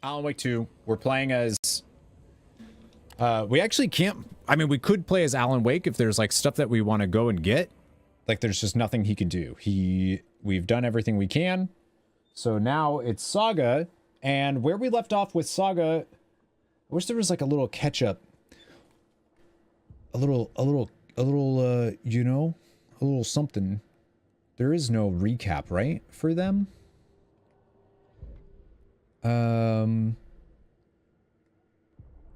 Alan Wake 2. We're playing as... we actually can't... I mean, we could play as Alan Wake if there's, like, stuff that we want to go and get. Like, there's just nothing he can do. We've done everything we can. So now it's Saga. And where we left off with Saga... I wish there was, like, a little catch-up. A little, you know? A little something. There is no recap, right? For them?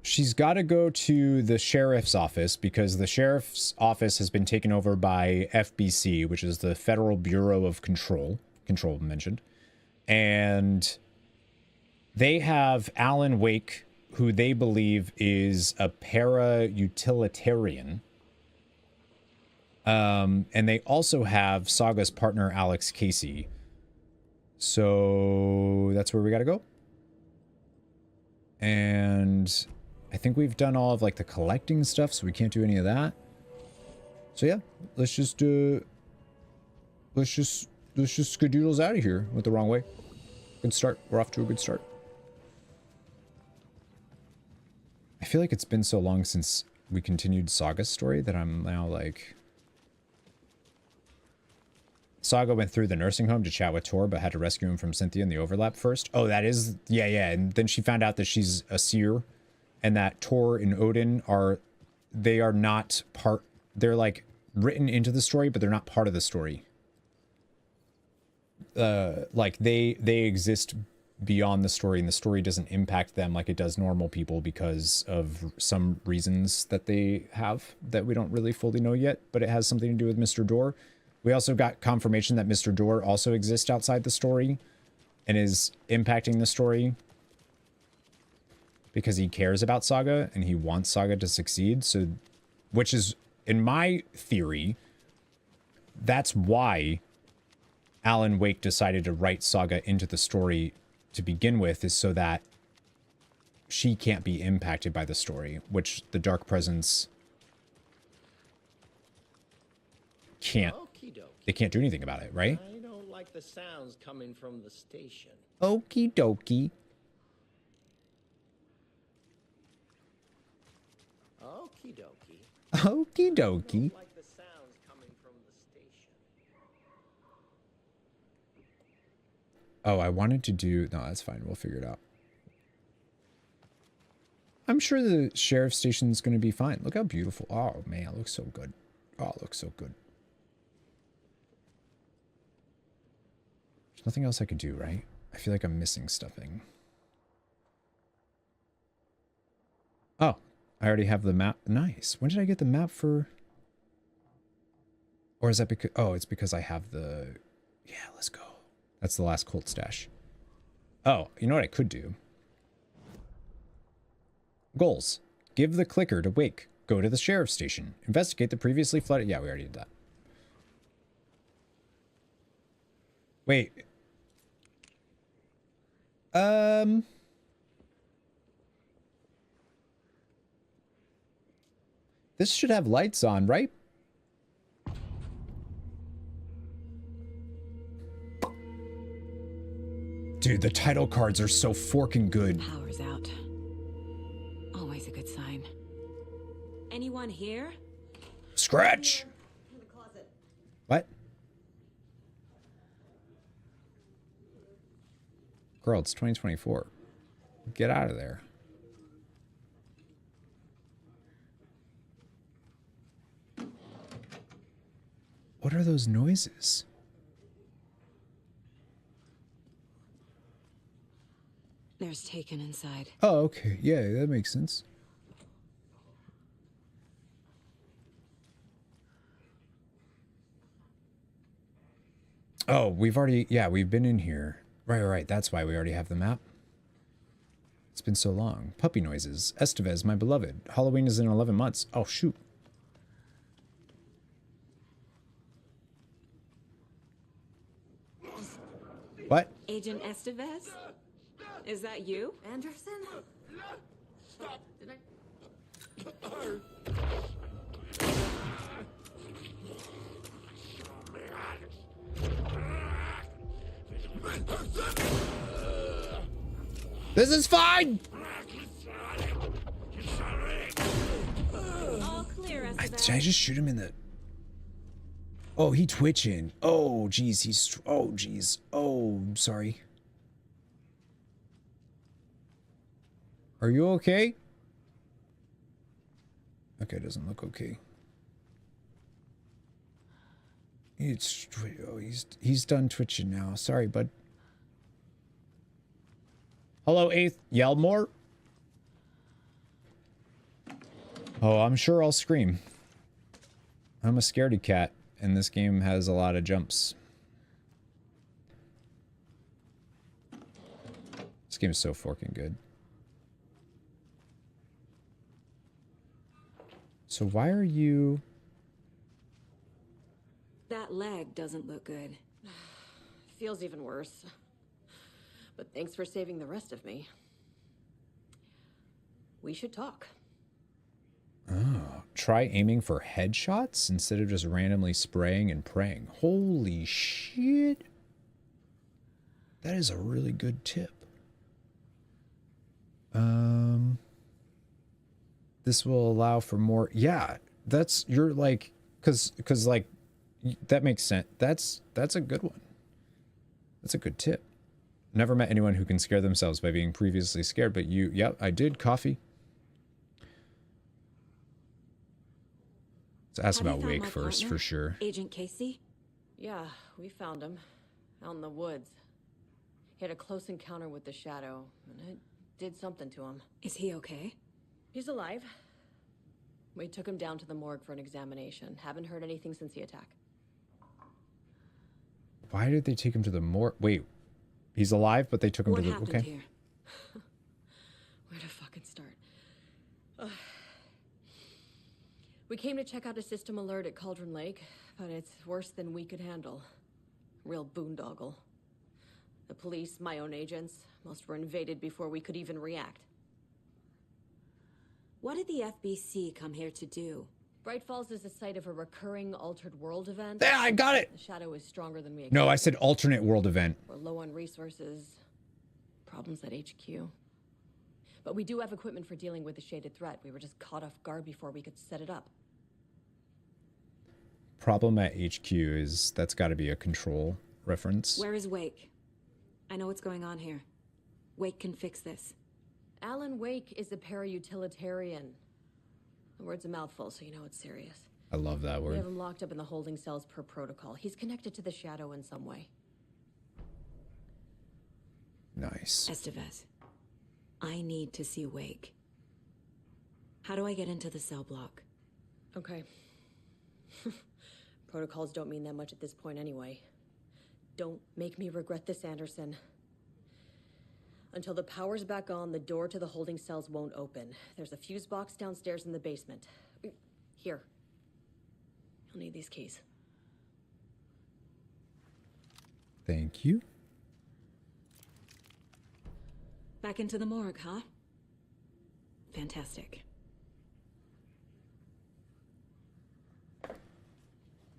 She's got to go to the sheriff's office because the sheriff's office has been taken over by FBC, which is the Federal Bureau of Control mentioned. And they have Alan Wake, who they believe is a para-utilitarian. And they also have Saga's partner, Alex Casey. So that's where we got to go. And I think we've done all of like the collecting stuff, so we can't do any of that. So yeah, let's just skadoodles out of here. Went the wrong way. Good start. We're off to a good start. I feel like it's been so long since we continued Saga's story that I'm now like... Saga went through the nursing home to chat with Tor, but had to rescue him from Cynthia in the overlap first. Oh, that is... Yeah. And then she found out that she's a seer, and that Tor and Odin are... They are not part... They're, like, written into the story, but they're not part of the story. Like, they exist beyond the story, and the story doesn't impact them like it does normal people because of some reasons that they have that we don't really fully know yet, but it has something to do with Mr. Door. We also got confirmation that Mr. Door also exists outside the story and is impacting the story because he cares about Saga and he wants Saga to succeed. So, which is, in my theory, that's why Alan Wake decided to write Saga into the story to begin with, is so that she can't be impacted by the story, which the Dark Presence can't. They can't do anything about it, right? I don't like the sounds coming from the station. Okie dokie. Okie dokie. Okie dokie. I don't like the sounds coming from the station. Oh, I wanted to do... No, that's fine. We'll figure it out. I'm sure the sheriff's station is going to be fine. Look how beautiful. Oh, man. It looks so good. Oh, it looks so good. There's nothing else I could do, right? I feel like I'm missing stuffing. Oh, I already have the map. Nice. When did I get the map for... Or is that because... Oh, it's because I have the... Yeah, let's go. That's the last Colt stash. Oh, you know what I could do? Goals. Give the clicker to Wake. Go to the sheriff's station. Investigate the previously flooded... Yeah, we already did that. Wait. This should have lights on, right? Dude, the title cards are so forking good. Power's out. Always a good sign. Anyone here? Scratch! In the closet. What? Girl, it's 2024. Get out of there. What are those noises? There's Taken inside. Oh, okay. Yeah, that makes sense. Oh, we've already... Yeah, we've been in here. Right. That's why we already have the map. It's been so long. Puppy noises. Estevez, my beloved. Halloween is in 11 months. Oh, shoot. What? Agent Estevez? Is that you? Anderson? Stop! Did I... This is fine! All clear, Did I just shoot him in the... Oh, he twitching. Oh, jeez, he's... Oh, jeez. Oh, I'm sorry. Are you okay? Okay, doesn't look okay. He's done twitching now. Sorry, bud. Hello, 8th. Yell more? Oh, I'm sure I'll scream. I'm a scaredy cat, and this game has a lot of jumps. This game is so fucking good. So why are you... That leg doesn't look good. Feels even worse. But thanks for saving the rest of me. We should talk. Oh, try aiming for headshots instead of just randomly spraying and praying. Holy shit. That is a really good tip. This will allow for more... Yeah, that's... You're like... Because like... That makes sense. That's a good one. That's a good tip. Never met anyone who can scare themselves by being previously scared, but you... Yep, I did. Coffee. Let's ask about Wake first, for sure. Agent Casey? Yeah, we found him. Out in the woods. He had a close encounter with the Shadow, and it did something to him. Is he okay? He's alive. We took him down to the morgue for an examination. Haven't heard anything since the attack. Why did they take him to the morgue? Wait, he's alive, but they took him to the... What happened here? Where to fucking start? We came to check out a system alert at Cauldron Lake, but it's worse than we could handle. Real boondoggle. The police, my own agents, most were invaded before we could even react. What did the FBC come here to do? Bright Falls is the site of a recurring altered world event. Yeah, I got it! The Shadow is stronger than we expected. No, I said alternate world event. We're low on resources. Problems at HQ. But we do have equipment for dealing with the shaded threat. We were just caught off guard before we could set it up. Problem at HQ is... That's got to be a control reference. Where is Wake? I know what's going on here. Wake can fix this. Alan Wake is a para-utilitarian. The word's a mouthful, so you know it's serious. I love that We word. have him locked up in the holding cells per protocol. He's connected to the Shadow in some way. Nice. Estevez, I need to see Wake. How do I get into the cell block? Okay. Protocols don't mean that much at this point anyway. Don't make me regret this, Anderson. Until the power's back on, the door to the holding cells won't open. There's a fuse box downstairs in the basement. Here. You'll need these keys. Thank you. Back into the morgue, huh? Fantastic.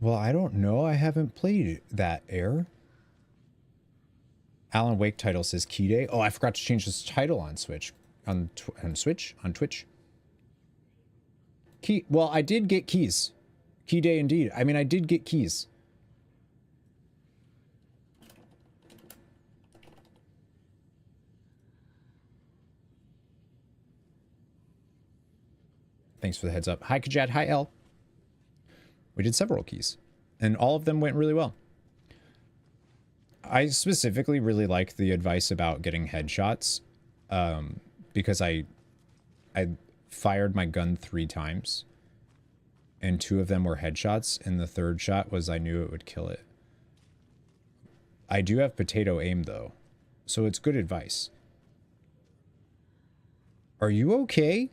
Well, I don't know. I haven't played that, Air. Alan Wake title says Key Day. Oh, I forgot to change this title on Switch. On Twitch. Key. Well, I did get keys. Key Day indeed. I mean, I did get keys. Thanks for the heads up. Hi, Kajad. Hi, L. We did several keys, and all of them went really well. I specifically really like the advice about getting headshots, because I fired my gun 3 times, and 2 of them were headshots, and the 3rd shot was I knew it would kill it. I do have potato aim, though, so it's good advice. Are you okay?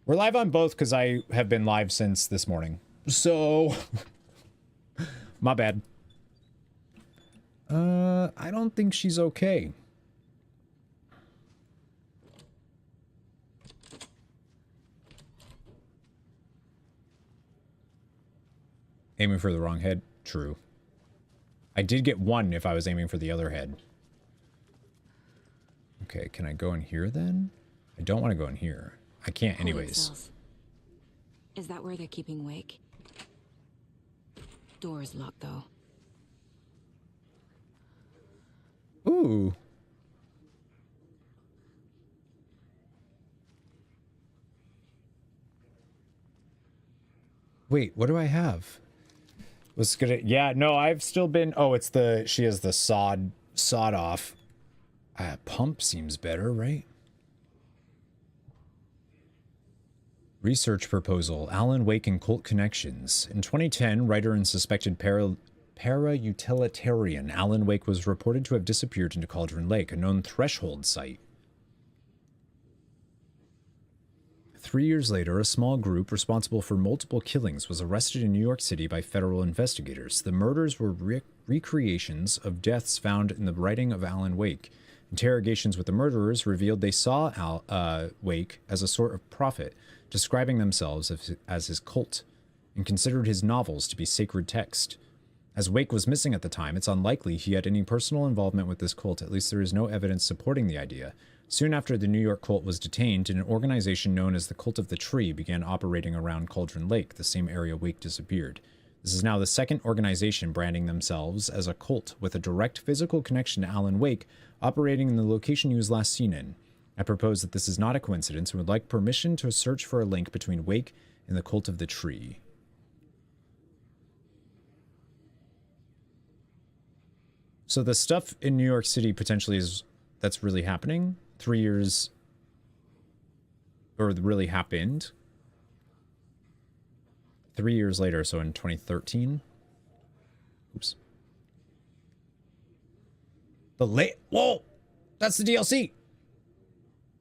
We're live on both because I have been live since this morning. So, my bad. I don't think she's okay. Aiming for the wrong head? True. I did get 1 if I was aiming for the other head. Okay, can I go in here then? I don't want to go in here. I can't anyways. Cells. Is that where they're keeping Wake? Door's locked though. Ooh. Wait, what do I have? Was gonna, yeah, no, I've still been, oh, it's the, she has the sawed off. Pump seems better, right? Research proposal, Alan Wake and cult connections. In 2010, writer and suspected para-utilitarian Alan Wake was reported to have disappeared into Cauldron Lake, a known threshold site. 3 years later, a small group responsible for multiple killings was arrested in New York City by federal investigators. The murders were recreations of deaths found in the writing of Alan Wake. Interrogations with the murderers revealed they saw Wake as a sort of prophet, describing themselves as his cult, and considered his novels to be sacred text. As Wake was missing at the time, it's unlikely he had any personal involvement with this cult. At least there is no evidence supporting the idea. Soon after the New York cult was detained, an organization known as the Cult of the Tree began operating around Cauldron Lake, the same area Wake disappeared. This is now the second organization branding themselves as a cult with a direct physical connection to Alan Wake, operating in the location he was last seen in. I propose that this is not a coincidence and would like permission to search for a link between Wake and the Cult of the Tree. So the stuff in New York City potentially that's really happening 3 years, or really happened 3 years later, so in 2013. Oops. Whoa! That's the DLC!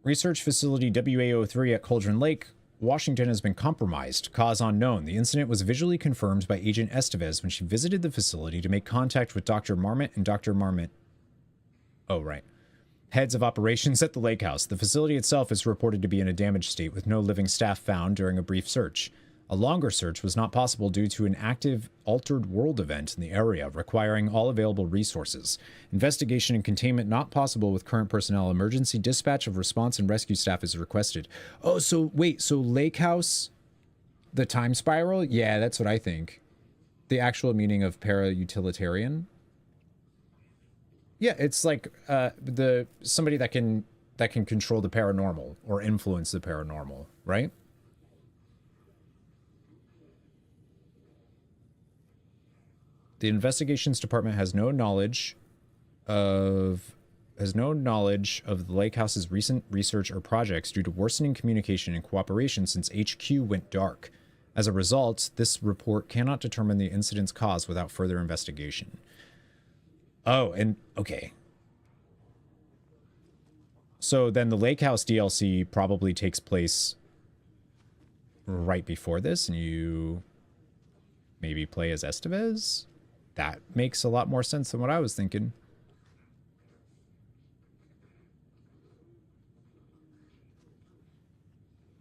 Research facility WA03 at Cauldron Lake, Washington has been compromised. Cause unknown. The incident was visually confirmed by Agent Estevez when she visited the facility to make contact with Dr. Marmot and Dr. Marmot. Oh, right. Heads of operations at the lake house. The facility itself is reported to be in a damaged state with no living staff found during a brief search. A longer search was not possible due to an active Altered World event in the area, requiring all available resources. Investigation and containment not possible with current personnel. Emergency dispatch of response and rescue staff is requested. Oh, so wait, so Lake House, the time spiral? Yeah, that's what I think. The actual meaning of para-utilitarian? Yeah, it's like somebody that can control the paranormal or influence the paranormal, right? The investigations department has no knowledge of the Lake House's recent research or projects due to worsening communication and cooperation since HQ went dark. As a result, this report cannot determine the incident's cause without further investigation. Oh, and okay. So then the Lake House DLC probably takes place right before this, and you maybe play as Estevez? That makes a lot more sense than what I was thinking.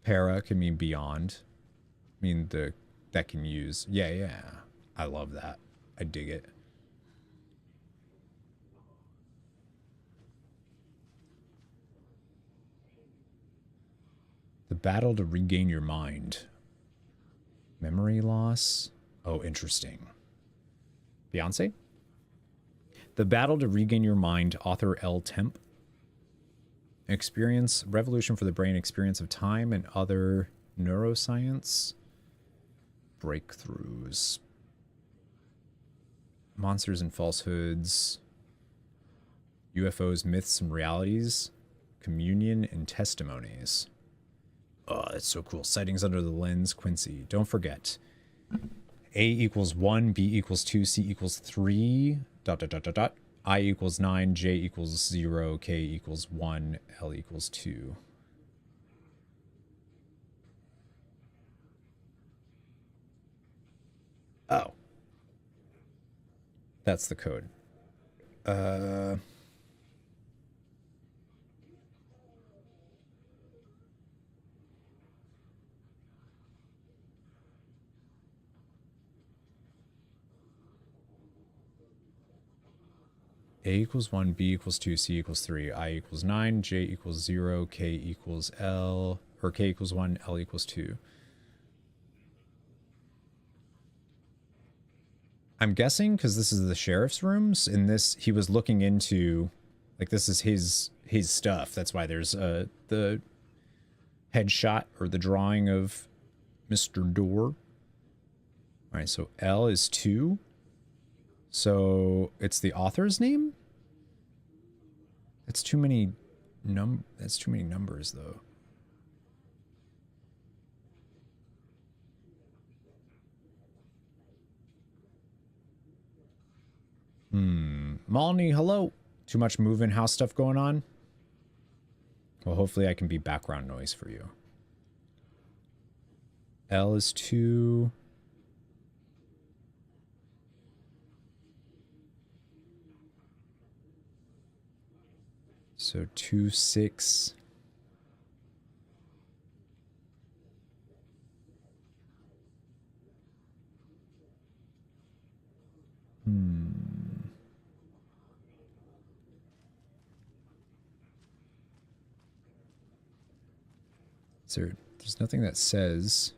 Para can mean beyond. I mean, that can use. Yeah. I love that. I dig it. The battle to regain your mind. Memory loss. Oh, interesting. Beyonce? The battle to regain your mind, author L. Temp. Experience, revolution for the brain, experience of time and other neuroscience breakthroughs. Monsters and falsehoods. UFOs, myths and realities. Communion and testimonies. Oh, that's so cool. Sightings under the lens, Quincy. Don't forget. A equals 1, B equals 2, C equals 3, ... I equals 9, J equals 0, K equals 1, L equals 2. Oh. That's the code. A equals 1, B equals 2, C equals 3, I equals 9, J equals 0, K equals L, or K equals 1, L equals 2. I'm guessing because this is the sheriff's rooms, in this, he was looking into, like, this is his stuff. That's why there's the headshot or the drawing of Mr. Door. All right, so L is 2. So it's the author's name? That's too many numbers though. Malney, hello. Too much moving house stuff going on? Well, hopefully I can be background noise for you. L is 2. So 2, 6. There's nothing that says.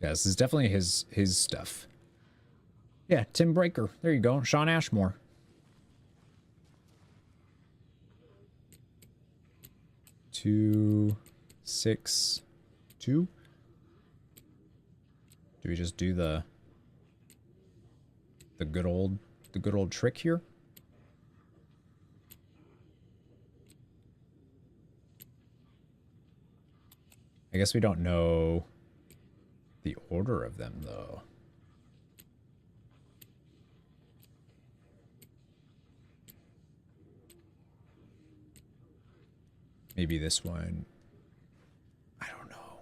Yeah, this is definitely his stuff. Yeah, Tim Breaker. There you go. Sean Ashmore. Two, 6, 2. Do we just do the good old trick here? I guess we don't know the order of them though. Maybe this one. I don't know.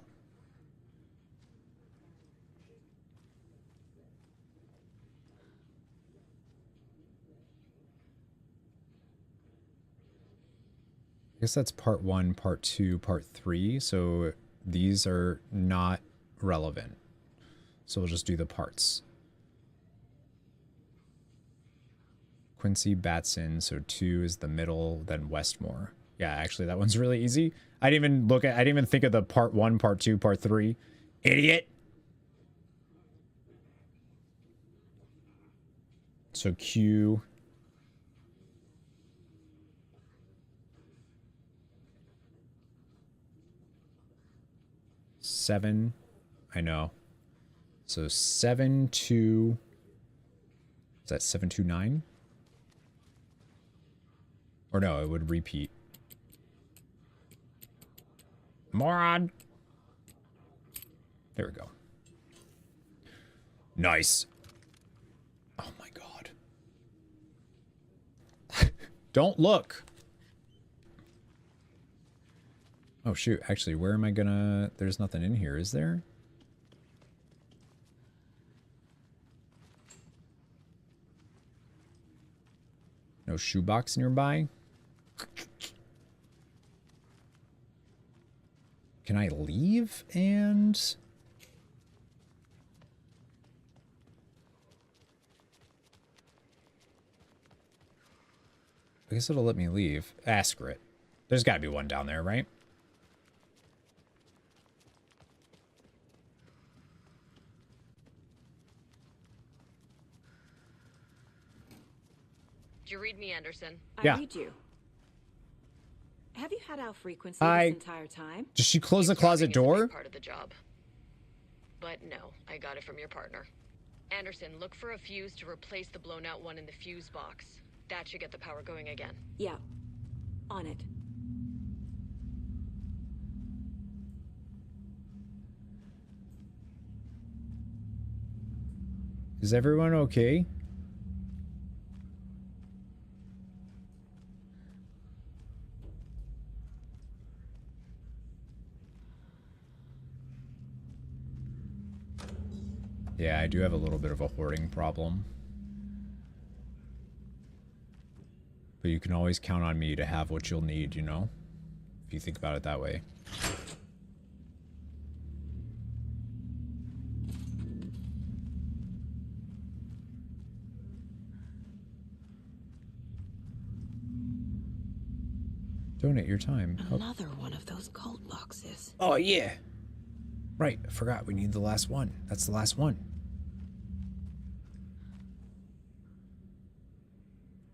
I guess that's part 1, part 2, part 3. So these are not relevant. So we'll just do the parts. Quincy Batson. So 2 is the middle, then Westmore. Yeah, actually, that one's really easy. I didn't even think of the part 1, part 2, part 3. Idiot. So Q. Seven. I know. So 7, 2. Is that 7, 2, 9? Or no, it would repeat. Moron. There we go. Nice. Oh my god. Don't look. Oh shoot, actually, where am I gonna... There's nothing in here, is there? No shoebox nearby? Can I leave and... I guess it'll let me leave. Ask it. There's gotta be one down there, right? Did you read me, Anderson? Yeah. I read you. Have you had our frequency this entire time? Does she close the Keep closet talking is a door? big part of the job. But no, I got it from your partner. Anderson, look for a fuse to replace the blown out one in the fuse box. That should get the power going again. Yeah. On it. Is everyone okay? Yeah, I do have a little bit of a hoarding problem. But you can always count on me to have what you'll need, you know? If you think about it that way. Donate your time. Help. Another one of those cult boxes. Oh, yeah. Right. I forgot. We need the last one. That's the last one.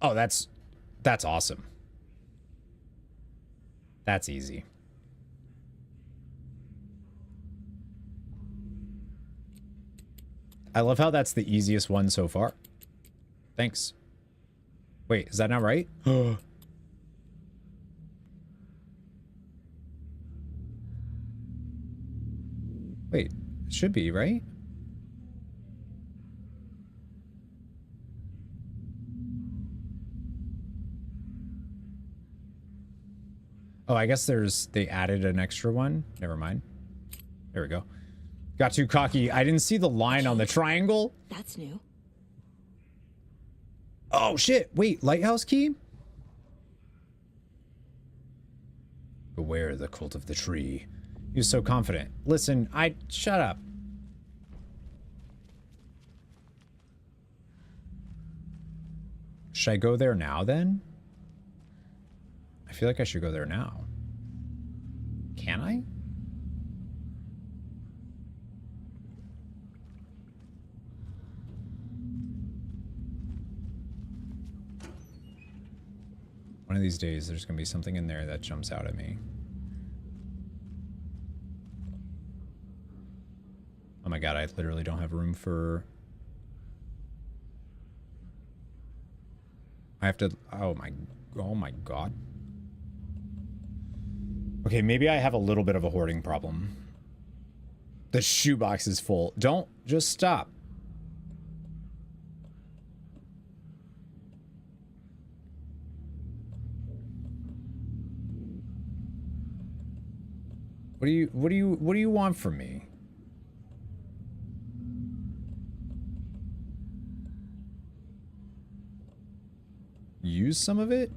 Oh, that's awesome. That's easy. I love how that's the easiest one so far. Thanks. Wait, is that not right? Wait, it should be, right? Oh, I guess they added an extra one. Never mind. There we go. Got too cocky. I didn't see the line on the triangle. That's new. Oh, shit. Wait, lighthouse key? Beware the cult of the tree. You're so confident. Listen, shut up. Should I go there now, then? I feel like I should go there now. Can I? One of these days, there's going to be something in there that jumps out at me. Oh my god, I literally don't have room for... I have to... Oh my god. Okay, maybe I have a little bit of a hoarding problem. The shoebox is full. Don't... Just stop. What do you want from me? Use some of it?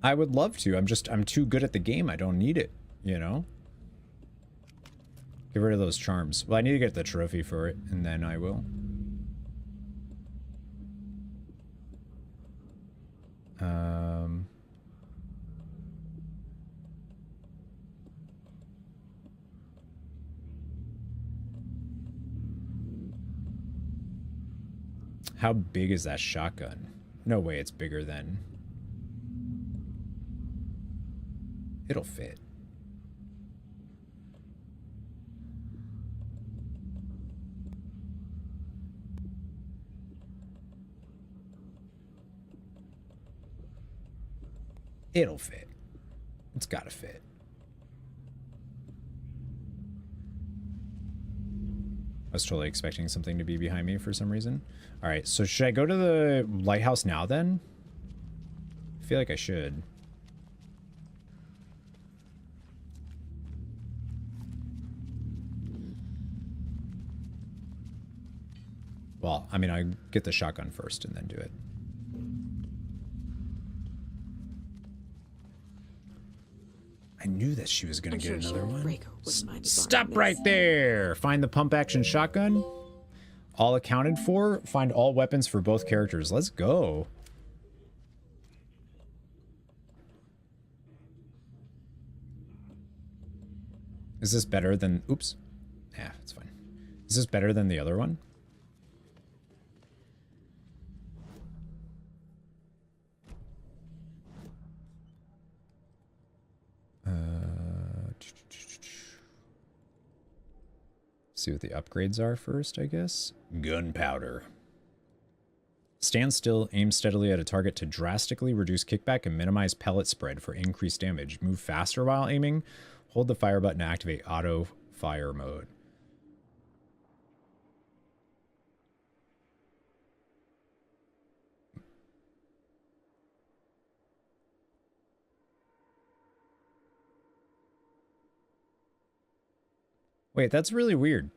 I would love to. I'm too good at the game. I don't need it, you know? Get rid of those charms. Well, I need to get the trophy for it, and then I will. How big is that shotgun? No way it's bigger than... It'll fit. It'll fit. It's gotta fit. I was totally expecting something to be behind me for some reason. All right, so should I go to the lighthouse now then? I feel like I should. Well, I mean, I get the shotgun first and then do it. I knew that she was going to get another one. Stop right there! Find the pump action shotgun. All accounted for. Find all weapons for both characters. Let's go. Is this better than... Oops. Yeah, it's fine. Is this better than the other one? See what the upgrades are first, I guess. Gunpowder. Stand still, aim steadily at a target to drastically reduce kickback and minimize pellet spread for increased damage. Move faster while aiming. Hold the fire button to activate auto fire mode. Wait, that's really weird.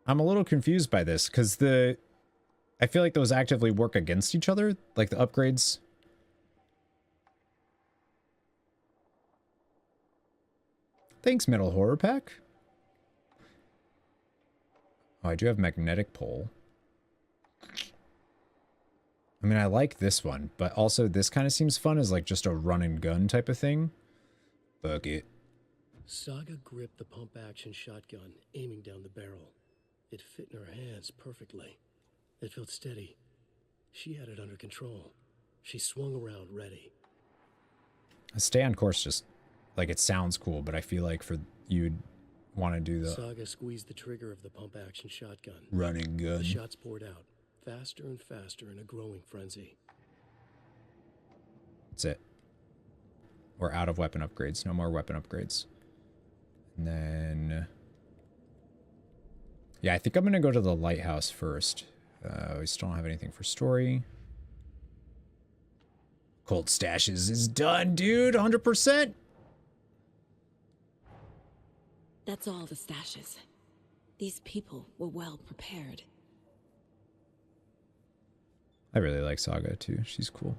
I'm a little confused by this because I feel like those actively work against each other, like the upgrades. Thanks, Metal Horror Pack. Oh, I do have magnetic pole. I mean, I like this one, but also this kind of seems fun as like just a run and gun type of thing. Fuck it. Saga gripped the pump-action shotgun, aiming down the barrel. It fit in her hands perfectly. It felt steady. She had it under control. She swung around, ready. Stay on course just, like, it sounds cool, but I feel like for you'd want to do the... Saga squeezed the trigger of the pump-action shotgun. Running gun. The shots poured out, faster and faster in a growing frenzy. That's it. We're out of weapon upgrades. No more weapon upgrades. And then... yeah, I think I'm going to go to the lighthouse first. We still don't have anything for story. Cold stashes is done, dude. 100%. That's all the stashes. These people were well prepared. I really like Saga, too. She's cool.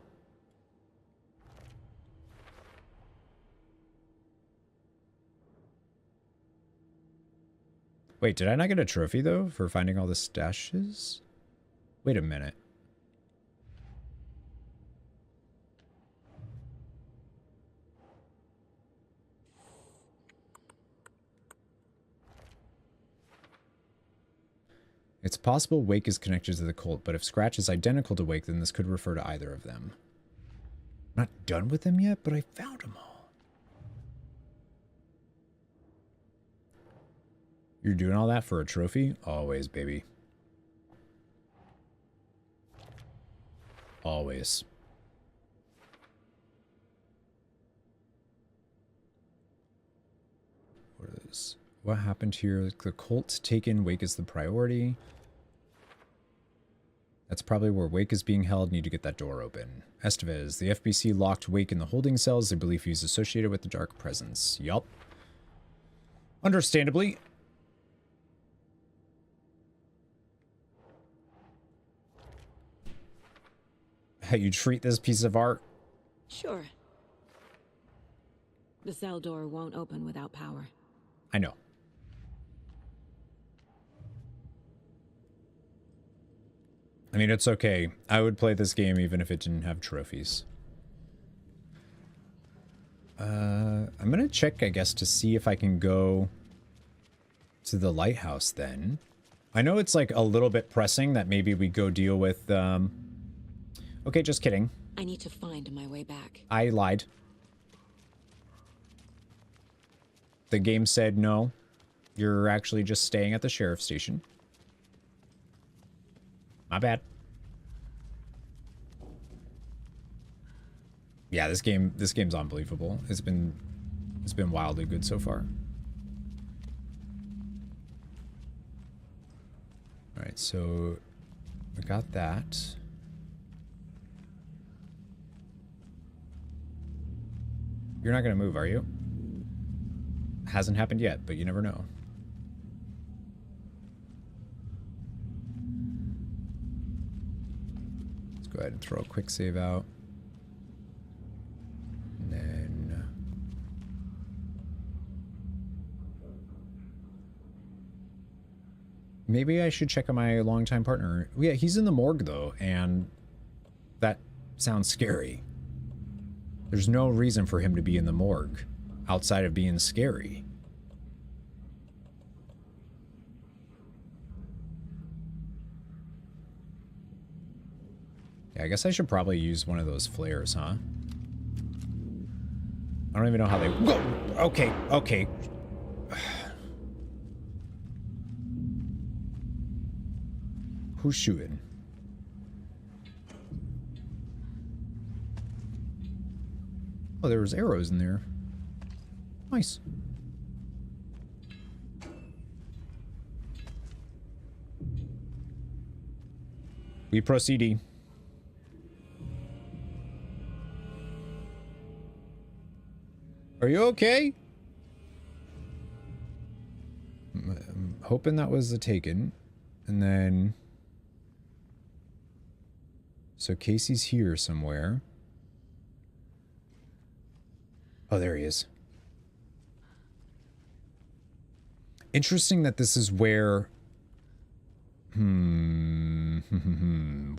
Wait, did I not get a trophy, though, for finding all the stashes? Wait a minute. It's possible Wake is connected to the cult, but if Scratch is identical to Wake, then this could refer to either of them. I'm not done with them yet, but I found them all. You're doing all that for a trophy? Always, baby. Always. What happened here? The cult taken, Wake is the priority. That's probably where Wake is being held. Need to get that door open. Estevez, the FBC locked Wake in the holding cells. They believe he's associated with the dark presence. Yup. Understandably. How you treat this piece of art? Sure. The cell door won't open without power. I know. I mean, it's okay. I would play this game even if it didn't have trophies. I'm gonna check, I guess, to see if I can go to the lighthouse then. I know it's like a little bit pressing that maybe we go deal with, okay, just kidding. I need to find my way back. I lied. The game said no. You're actually just staying at the sheriff's station. My bad. Yeah, this game's unbelievable. It's been wildly good so far. All right, so we got that. You're not gonna move, are you? Hasn't happened yet, but you never know. Let's go ahead and throw a quick save out. And then... maybe I should check on my longtime partner. Yeah, he's in the morgue, though, and that sounds scary. There's no reason for him to be in the morgue outside of being scary. Yeah, I guess I should probably use one of those flares, huh? I don't even know how they... whoa! Okay, okay. Who's shooting? Oh, there was arrows in there. Nice. We proceedy. Are you okay? I'm hoping that was the taken. And then... so Casey's here somewhere. Oh, there he is. Interesting that this is where...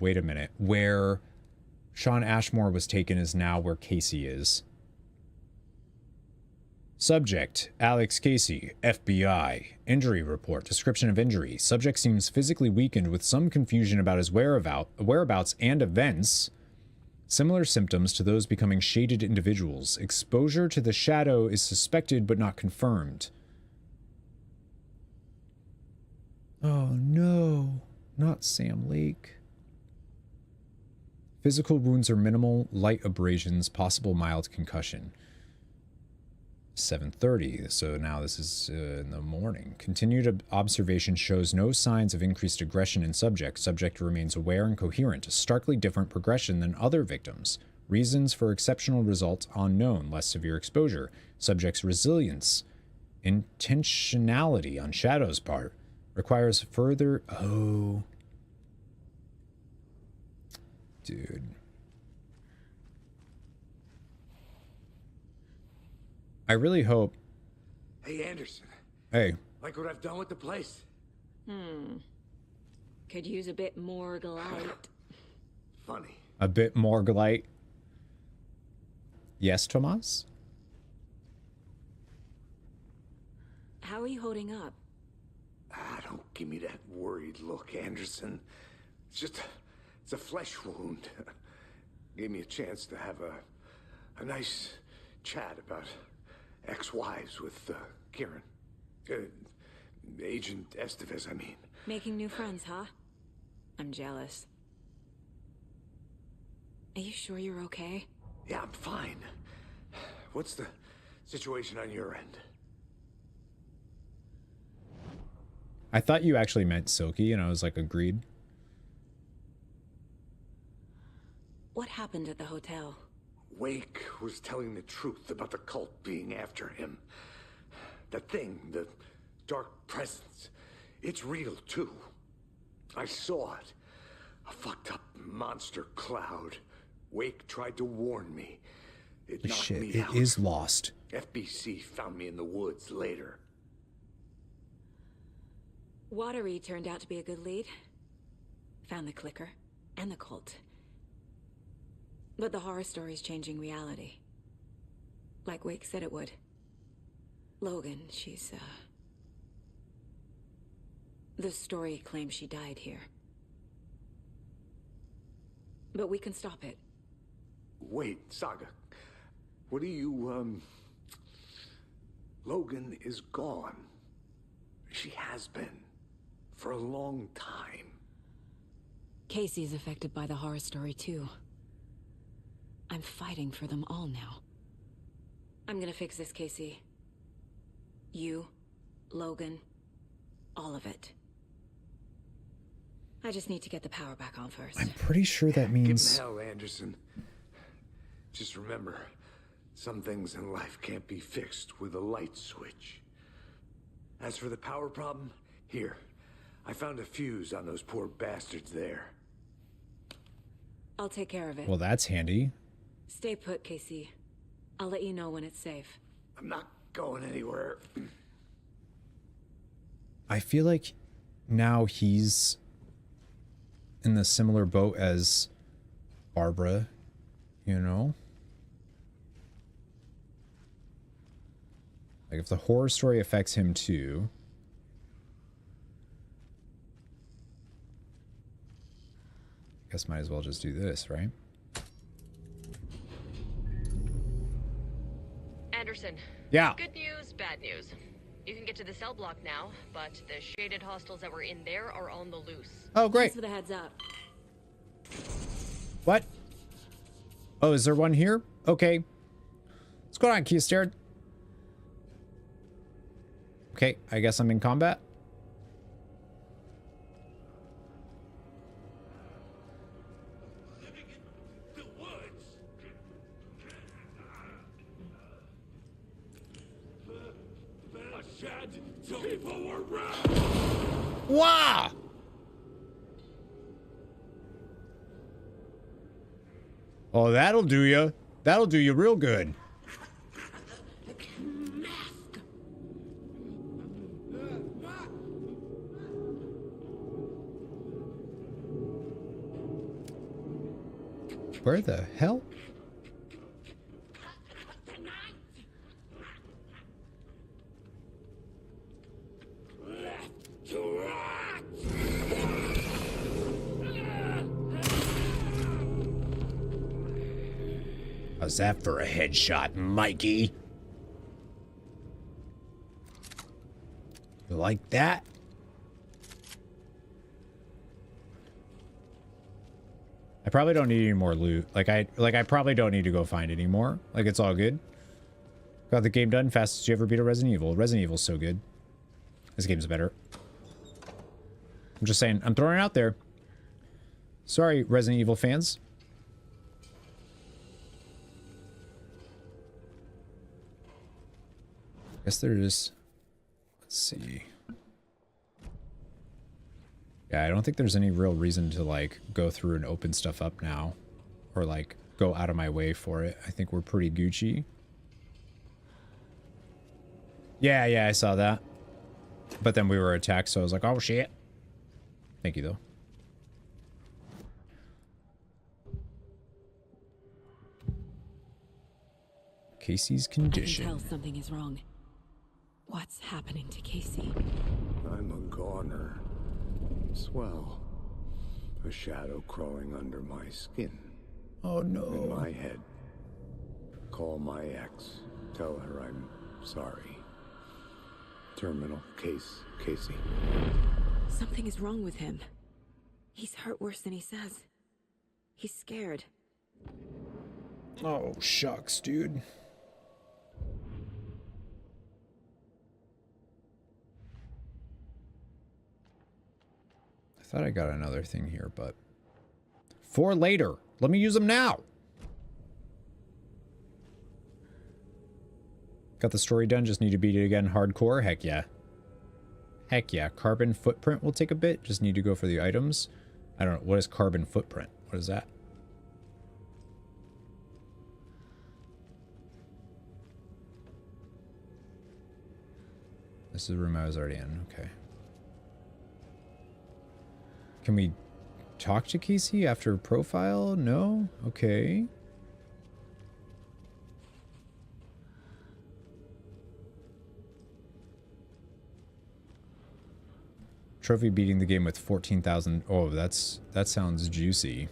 wait a minute. Where Sean Ashmore was taken is now where Casey is. Subject, Alex Casey, FBI. Injury report, description of injury. Subject seems physically weakened with some confusion about his whereabouts and events. Similar symptoms to those becoming shaded individuals. Exposure to the shadow is suspected but not confirmed. Oh no, not Sam Lake. Physical wounds are minimal, light abrasions, possible mild concussion. 7:30, so now this is in the morning. Continued observation shows no signs of increased aggression in subject. Subject remains aware and coherent, a starkly different progression than other victims. Reasons for exceptional results unknown, less severe exposure. Subject's resilience, intentionality on Shadow's part, requires further... Oh. Dude. I really hope... Hey, Anderson. Hey. Like what I've done with the place? Could use a bit more light. Funny. A bit more light. Yes, Tomas? How are you holding up? Don't give me that worried look, Anderson. It's a flesh wound. Gave me a chance to have a nice chat about ex-wives with Kieran. Agent Estevez, I mean. Making new friends, huh? I'm jealous. Are you sure you're okay? Yeah, I'm fine. What's the situation on your end? I thought you actually meant Silky, and I was like, agreed. What happened at the hotel? Wake was telling the truth about the cult being after him. That thing, the dark presence, it's real too. I saw it. A fucked up monster cloud. Wake tried to warn me. It knocked Shit, me it out. is lost. FBC found me in the woods later. Watery turned out to be a good lead. Found the clicker and the cult. But the horror story's changing reality. Like Wake said it would. Logan, she's, the story claims she died here. But we can stop it. Wait, Saga. What do you, Logan is gone. She has been. For a long time. Casey's affected by the horror story, too. I'm fighting for them all now. I'm gonna fix this, Casey. You, Logan, all of it. I just need to get the power back on first. I'm pretty sure that means... Give him hell, Anderson. Just remember, some things in life can't be fixed with a light switch. As for the power problem, here. I found a fuse on those poor bastards there. I'll take care of it. Well, that's handy. Stay put, Casey. I'll let you know when it's safe. I'm not going anywhere. I feel like now he's in the similar boat as Barbara, you know? Like, if the horror story affects him too... Guess might as well just do this, right? Anderson. Yeah. Good news, bad news. You can get to the cell block now, but the shaded hostiles that were in there are on the loose. Oh, great. Thanks for the heads up. What? Oh, is there one here? Okay. What's going on, Keysterd? Okay, I guess I'm in combat. Wow! Oh, that'll do you. That'll do you real good. Where the hell? How's that for a headshot, Mikey? You like that? I probably don't need any more loot. I probably don't need to go find any more. Like, it's all good. Got the game done fastest you ever beat a Resident Evil. Resident Evil's so good. This game's better. I'm just saying. I'm throwing it out there. Sorry, Resident Evil fans. Guess there's... Let's see. Yeah, I don't think there's any real reason to, like, go through and open stuff up now. Or, like, go out of my way for it. I think we're pretty Gucci. Yeah, I saw that. But then we were attacked, so I was like, oh, shit. Thank you, though. Casey's condition. I can tell something is wrong. What's happening to Casey? I'm a goner. Swell. A shadow crawling under my skin. Oh, no. In my head. Call my ex. Tell her I'm sorry. Terminal case, Casey. Something is wrong with him. He's hurt worse than he says. He's scared. Oh, shucks, dude. I thought I got another thing here, but... For later. Let me use them now. Got the story done, just need to beat it again hardcore. Heck yeah. Heck yeah. Carbon footprint will take a bit. Just need to go for the items. I don't know. What is carbon footprint? What is that? This is the room I was already in. Okay. Can we talk to Casey after profile? No? Okay. Trophy beating the game with 14,000. Oh, that sounds juicy.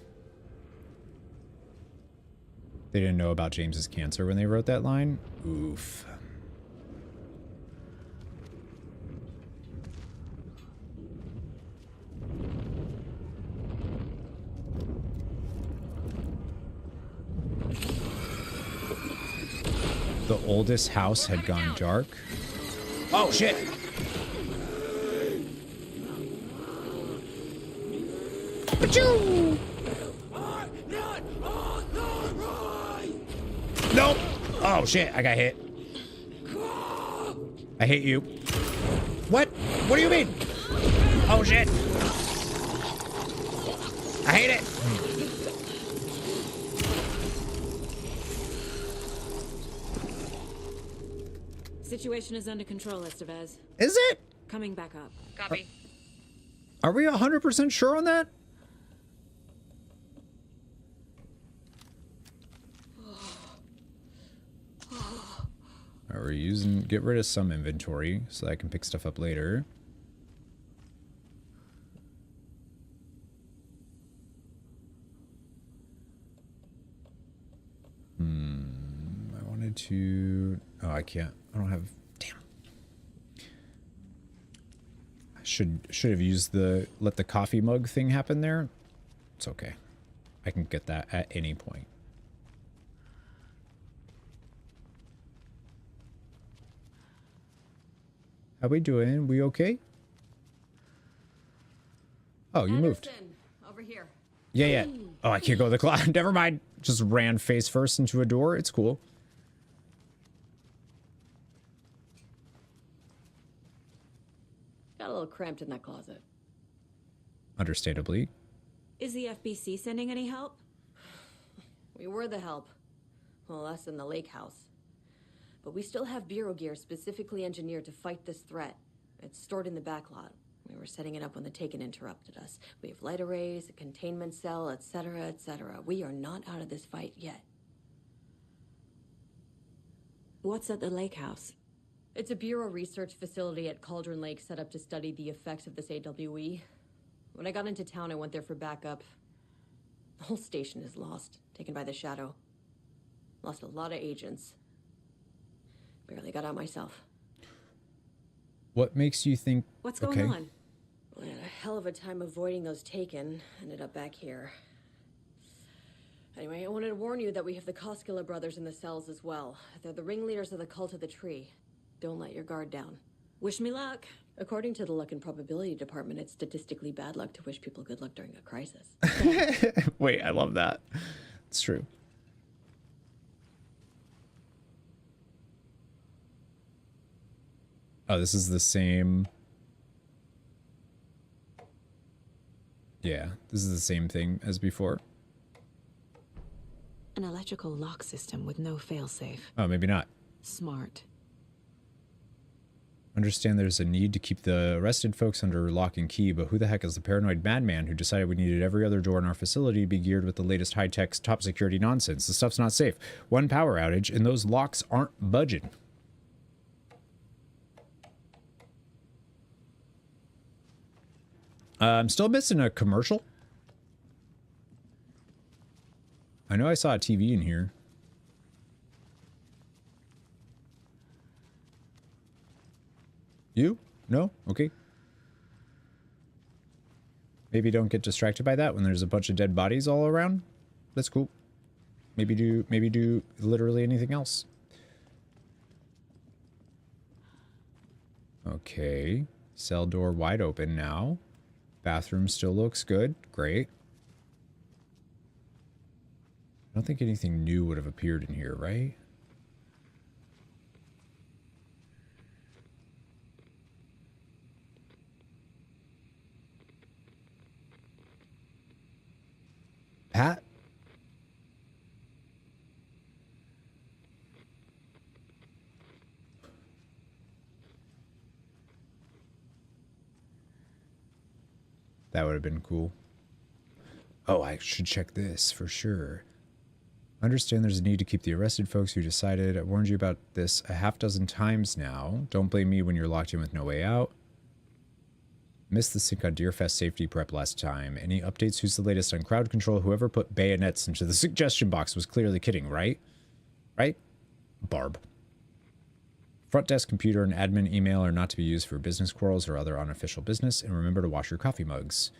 They didn't know about James's cancer when they wrote that line? Oof. The oldest house had gone dark. Oh, shit! Achoo! Nope! Oh, shit, I got hit. I hate you. What? What do you mean? Oh, shit! I hate it! Situation is under control, Estevez. Is it? Coming back up. Copy. Are we 100% sure on that? We're using... Get rid of some inventory so that I can pick stuff up later. I wanted to... Oh, I can't. I don't have... Damn. I should have used the... Let the coffee mug thing happen there. It's okay. I can get that at any point. How we doing? We okay? Oh, you moved. Over here. Yeah. Oh, I can't go to the cloud. Never mind. Just ran face first into a door. It's cool. Got a little cramped in that closet. Understandably. Is the FBC sending any help? We were the help. Well, us in the lake house. But we still have Bureau gear specifically engineered to fight this threat. It's stored in the back lot. We were setting it up when the Taken interrupted us. We have light arrays, a containment cell, etc., etc. We are not out of this fight yet. What's at the lake house? It's a Bureau research facility at Cauldron Lake set up to study the effects of this AWE. When I got into town, I went there for backup. The whole station is lost, taken by the Shadow. Lost a lot of agents. Barely got out myself. What makes you think... What's going on? Well, I had a hell of a time avoiding those Taken. Ended up back here. Anyway, I wanted to warn you that we have the Koskela brothers in the cells as well. They're the ringleaders of the Cult of the Tree. Don't let your guard down. Wish me luck. According to the Luck and Probability Department, it's statistically bad luck to wish people good luck during a crisis. Wait, I love that. It's true. Oh, this is the same... Yeah, this is the same thing as before. An electrical lock system with no failsafe. Oh, maybe not. Smart. Understand there's a need to keep the arrested folks under lock and key, but who the heck is the paranoid madman who decided we needed every other door in our facility to be geared with the latest high-tech, top-security nonsense? The stuff's not safe. One power outage, and those locks aren't budging. I'm still missing a commercial. I know I saw a TV in here. You? No? Okay. Maybe don't get distracted by that when there's a bunch of dead bodies all around. That's cool. Maybe do literally anything else. Okay. Cell door wide open now. Bathroom still looks good. Great. I don't think anything new would have appeared in here, right? Pat? That would have been cool. Oh, I should check this for sure. Understand there's a need to keep the arrested folks who decided. I warned you about this a half dozen times now. Don't blame me when you're locked in with no way out. Missed the sync on Deerfest safety prep last time. Any updates? Who's the latest on crowd control? Whoever put bayonets into the suggestion box was clearly kidding, right? Right? Barb. Front desk computer and admin email are not to be used for business quarrels or other unofficial business, and remember to wash your coffee mugs.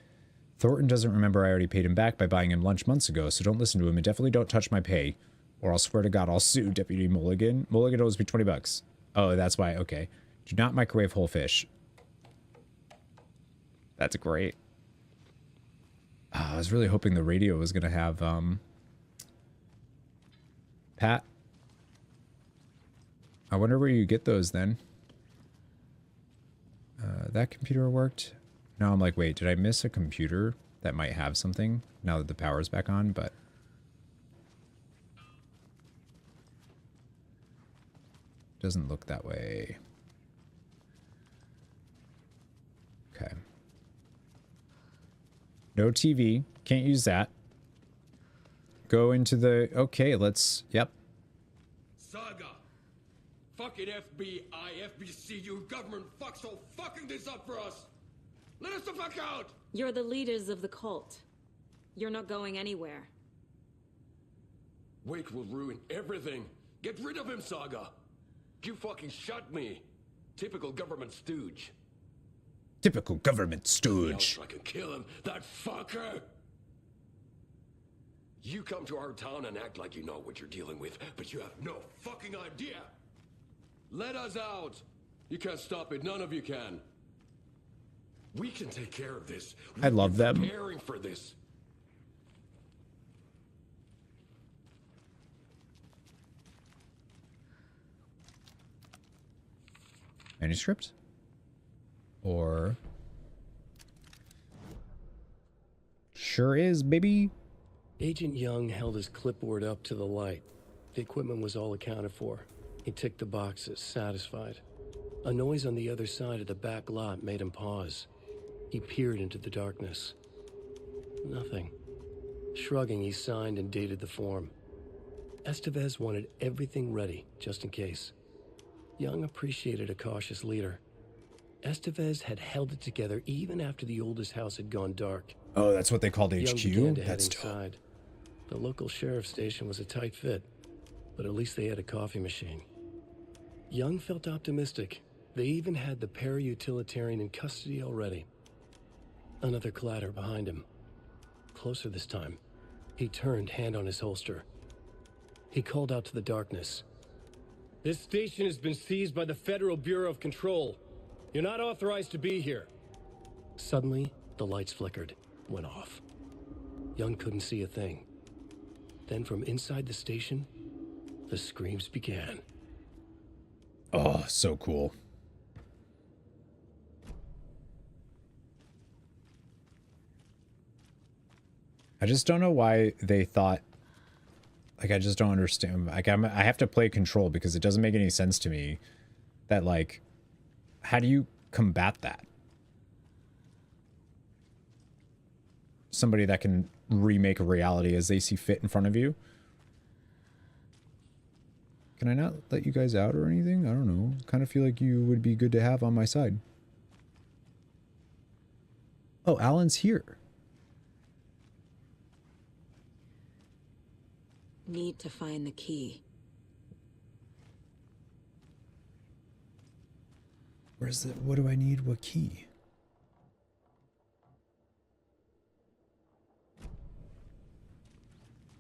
Thornton doesn't remember I already paid him back by buying him lunch months ago, so don't listen to him and definitely don't touch my pay, or I'll swear to God I'll sue Deputy Mulligan. Mulligan owes me 20 bucks. Oh, that's why. Okay. Do not microwave whole fish. That's great. I was really hoping the radio was going to have, Pat. I wonder where you get those then. That computer worked. Now I'm like, wait, did I miss a computer that might have something now that the power's back on? But doesn't look that way. Okay. No TV. Can't use that. Go into the... Okay, let's... Yep. Saga! Fucking FBI, FBC, you government fucks all fucking this up for us! Let us the fuck out! You're the leaders of the cult. You're not going anywhere. Wake will ruin everything. Get rid of him, Saga! You fucking shot me. Typical government stooge. Typical government stooge. I can kill him, that fucker! You come to our town and act like you know what you're dealing with, but you have no fucking idea! Let us out! You can't stop it, none of you can. We can take care of this. I love them. Preparing for this. Manuscript? Or... Sure is, baby. Agent Young held his clipboard up to the light. The equipment was all accounted for. He ticked the boxes, satisfied. A noise on the other side of the back lot made him pause. He peered into the darkness. Nothing. Shrugging, he signed and dated the form. Estevez wanted everything ready, just in case. Young appreciated a cautious leader. Estevez had held it together even after the oldest house had gone dark. Oh, that's what they called Young HQ? began to head That's dope. inside. The local sheriff's station was a tight fit, but at least they had a coffee machine. Young felt optimistic. They even had the para-utilitarian in custody already. Another clatter behind him. Closer this time. He turned, hand on his holster. He called out to the darkness. This station has been seized by the Federal Bureau of Control. You're not authorized to be here. Suddenly, the lights flickered, went off. Young couldn't see a thing. Then from inside the station, the screams began. Oh, so cool. I just don't know why they thought, like, I just don't understand. Like, I have to play Control because it doesn't make any sense to me that, like, how do you combat that? Somebody that can remake a reality as they see fit in front of you. Can I not let you guys out or anything? I don't know. Kind of feel like you would be good to have on my side. Oh, Alan's here. Need to find the key. Where's the... What do I need? What key?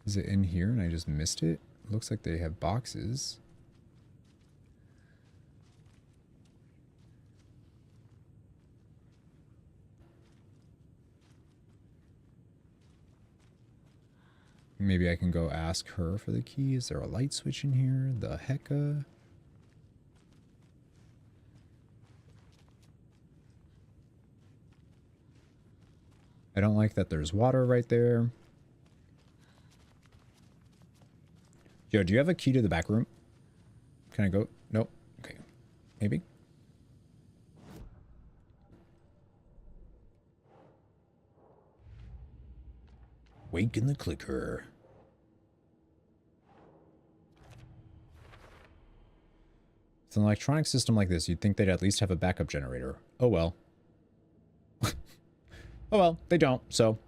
Is it in here and I just missed it? Looks like they have boxes. Maybe I can go ask her for the key. Is there a light switch in here? The hecka? I don't like that there's water right there. Yo, do you have a key to the back room? Can I go? Nope. Okay. Maybe. Wake in the clicker. With an electronic system like this, you'd think they'd at least have a backup generator. Oh well. Oh well, they don't, so.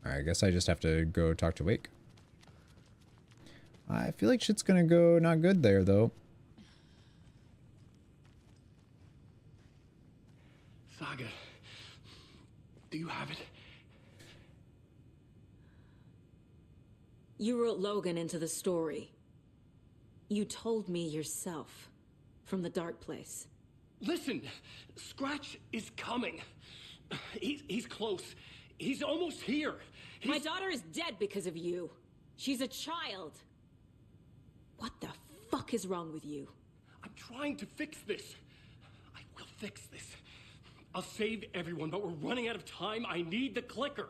I guess I just have to go talk to Wake. I feel like shit's gonna go not good there, though. Saga, do you have it? You wrote Logan into the story. You told me yourself. From the dark place. Listen, Scratch is coming. He's close. He's almost here. My daughter is dead because of you. She's a child. What the fuck is wrong with you? I'm trying to fix this. I will fix this. I'll save everyone, but we're running out of time. I need the clicker.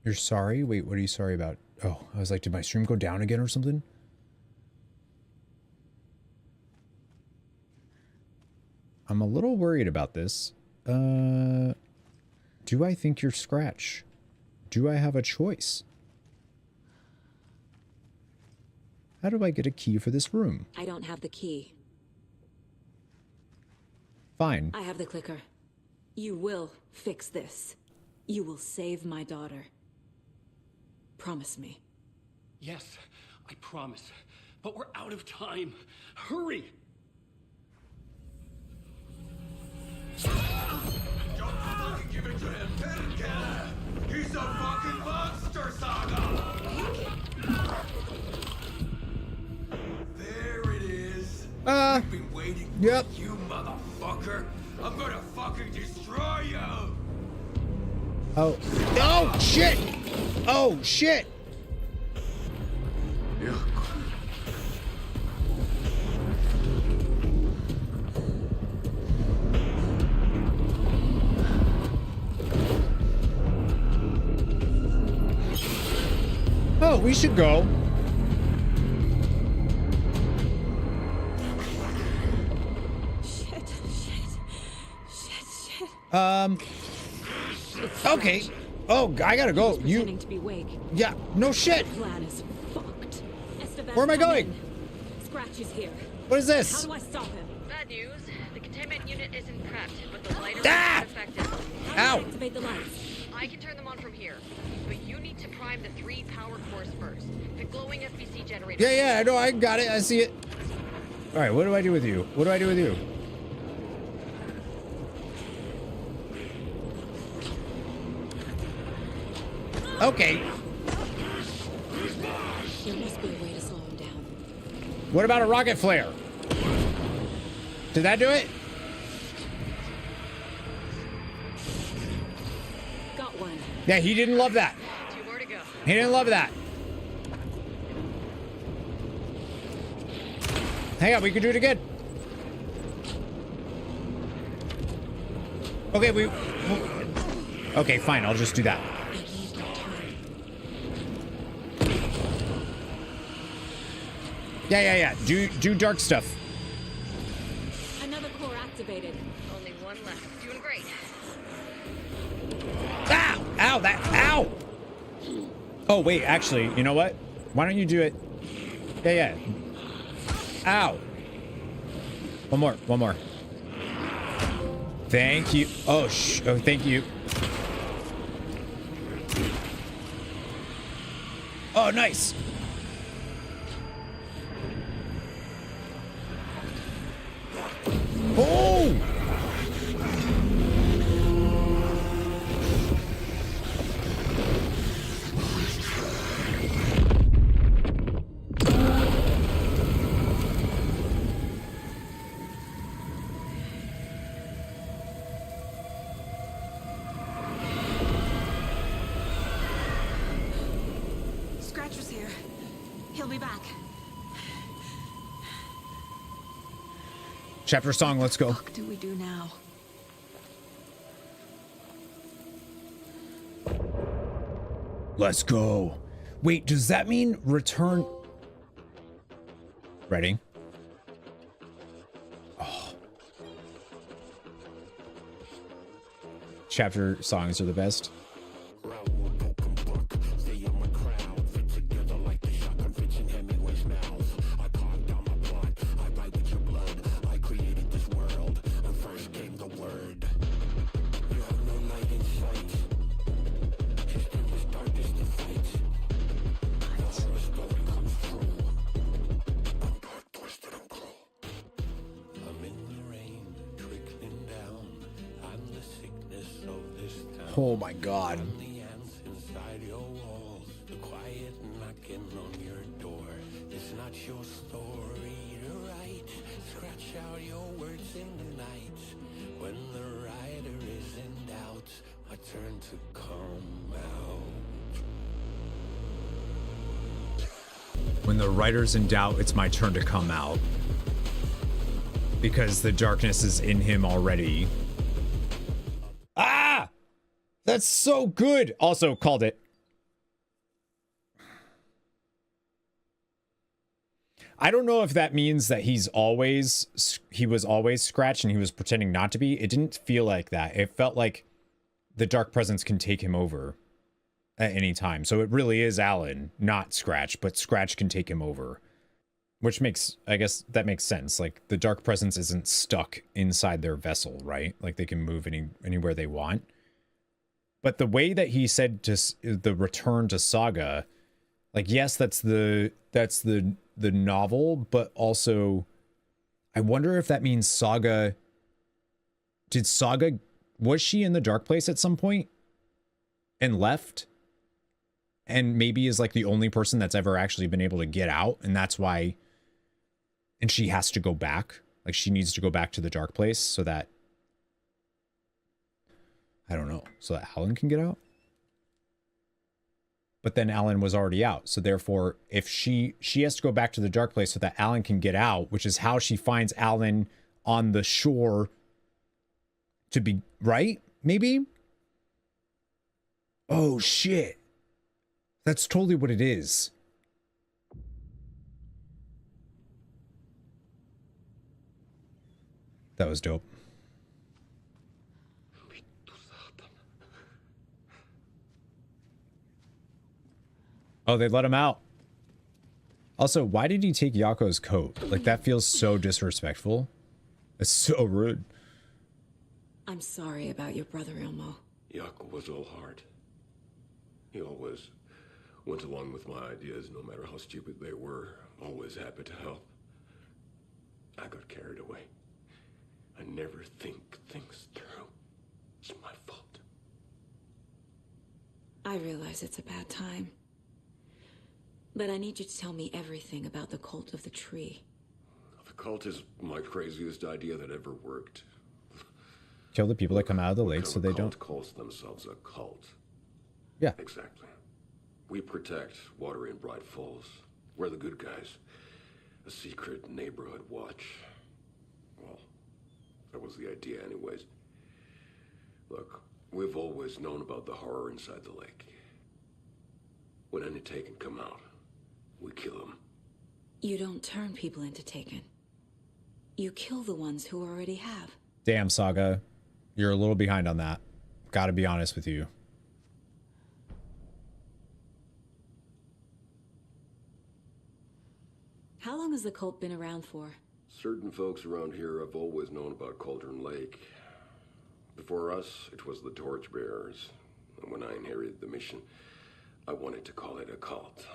You're sorry? Wait, what are you sorry about? Oh, I was like, did my stream go down again or something? I'm a little worried about this. Do I think you're Scratch? Do I have a choice? How do I get a key for this room? I don't have the key. Fine. I have the clicker. You will fix this. You will save my daughter. Promise me. Yes, I promise. But we're out of time. Hurry! Don't fucking give it to him, Pinkin! He's a fucking monster, Saga! There it is. I've been waiting Yep. for you, motherfucker. I'm gonna fucking destroy you! Oh. Oh, shit! Oh, shit! Yeah. Oh, we should go. Okay. Oh, I gotta go. You. Pretending to be Wake. Yeah. No shit. Plan is fucked. Esteban, Where am I come going? in. Scratch is here. What is How this? do I stop him? Bad news. The containment unit isn't prepped, but the lighter Ah! is effective. How Ow. do I activate the lights? I can turn them on from here, but you need to prime the 3 power cores first. The glowing FBC generator. Yeah, I know. I got it. I see it. All right. What do I do with you? What do I do with you? Okay. There must be a way to slow him down. What about a rocket flare? Did that do it? Got one. Yeah, he didn't love that. 2 more to go. He didn't love that. Hang on, we can do it again. Okay, okay, fine. I'll just do that. Yeah. Do dark stuff. Another core activated. Only 1 left. Doing great. Ah! Ow! Ow! Oh wait, actually, you know what? Why don't you do it? Yeah. Ow! One more. Thank you. Oh thank you. Oh, nice. Oh! Scratcher's here. He'll be back. Chapter song, let's go. What do we do now? Let's go. Wait, does that mean return? Ready? Oh. Chapter songs are the best. Oh my god. When the writer's in doubt, it's my turn to come out. Because the darkness is in him already. Ah! That's so good. Also called it. I don't know if that means that he was always Scratch and he was pretending not to be. It didn't feel like that. It felt like the dark presence can take him over at any time. So it really is Alan, not Scratch, but Scratch can take him over. Which makes, I guess that makes sense. Like the dark presence isn't stuck inside their vessel, right? Like they can move anywhere they want. But the way that he said the return to Saga, like, yes, that's the novel, but also I wonder if that means Saga, was she in the dark place at some point and left? And maybe is like the only person that's ever actually been able to get out. And that's why, and she has to go back. Like she needs to go back to the dark place so that, I don't know, so that Alan can get out. But then Alan was already out. So therefore, if she has to go back to the dark place so that Alan can get out, which is how she finds Alan on the shore to be, right? Maybe? Oh, shit. That's totally what it is. That was dope. Be Oh, they let him out. Also, why did he take Yako's coat? Like, that feels so disrespectful. It's so rude. I'm sorry about your brother, Ilmo. Yako was all heart. He always went along with my ideas, no matter how stupid they were. Always happy to help. I got carried away. I never think things through. It's my fault. I realize it's a bad time. But I need you to tell me everything about the cult of the tree. The cult is my craziest idea that ever worked. Kill the people that come out of the lake so they don't... Cult calls themselves a cult. Yeah. Exactly. We protect Water in Bright Falls. We're the good guys. A secret neighborhood watch. Well, that was the idea anyways. Look, we've always known about the horror inside the lake. When any Taken come out, we kill them. You don't turn people into Taken. You kill the ones who already have. Damn, Saga. You're a little behind on that. Gotta be honest with you. How long has the cult been around for? Certain folks around here have always known about Cauldron Lake. Before us, it was the Torchbearers. And when I inherited the mission, I wanted to call it a cult.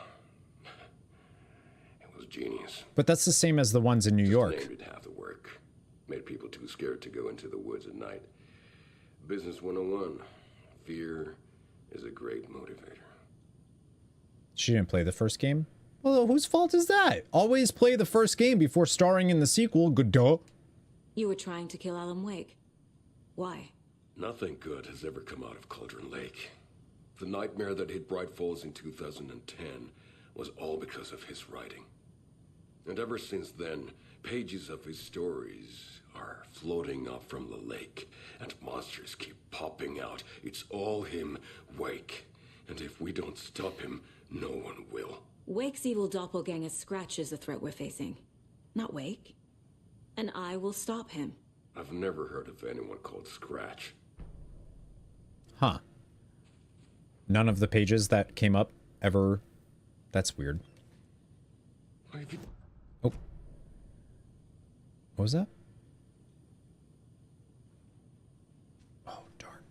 It was genius. But that's the same as the ones in New York. Named it half the work. Made people too scared to go into the woods at night. Business 101. Fear is a great motivator. She didn't play the first game? Well, whose fault is that? Always play the first game before starring in the sequel. Good duh. You were trying to kill Alan Wake. Why? Nothing good has ever come out of Cauldron Lake. The nightmare that hit Bright Falls in 2010 was all because of his writing. And ever since then, pages of his stories are floating up from the lake, and monsters keep popping out. It's all him, Wake. And if we don't stop him, no one will. Wake's evil doppelganger Scratch is the threat we're facing, not Wake. And I will stop him. I've never heard of anyone called Scratch. Huh. None of the pages that came up ever... That's weird. Oh. What was that? Oh, darn.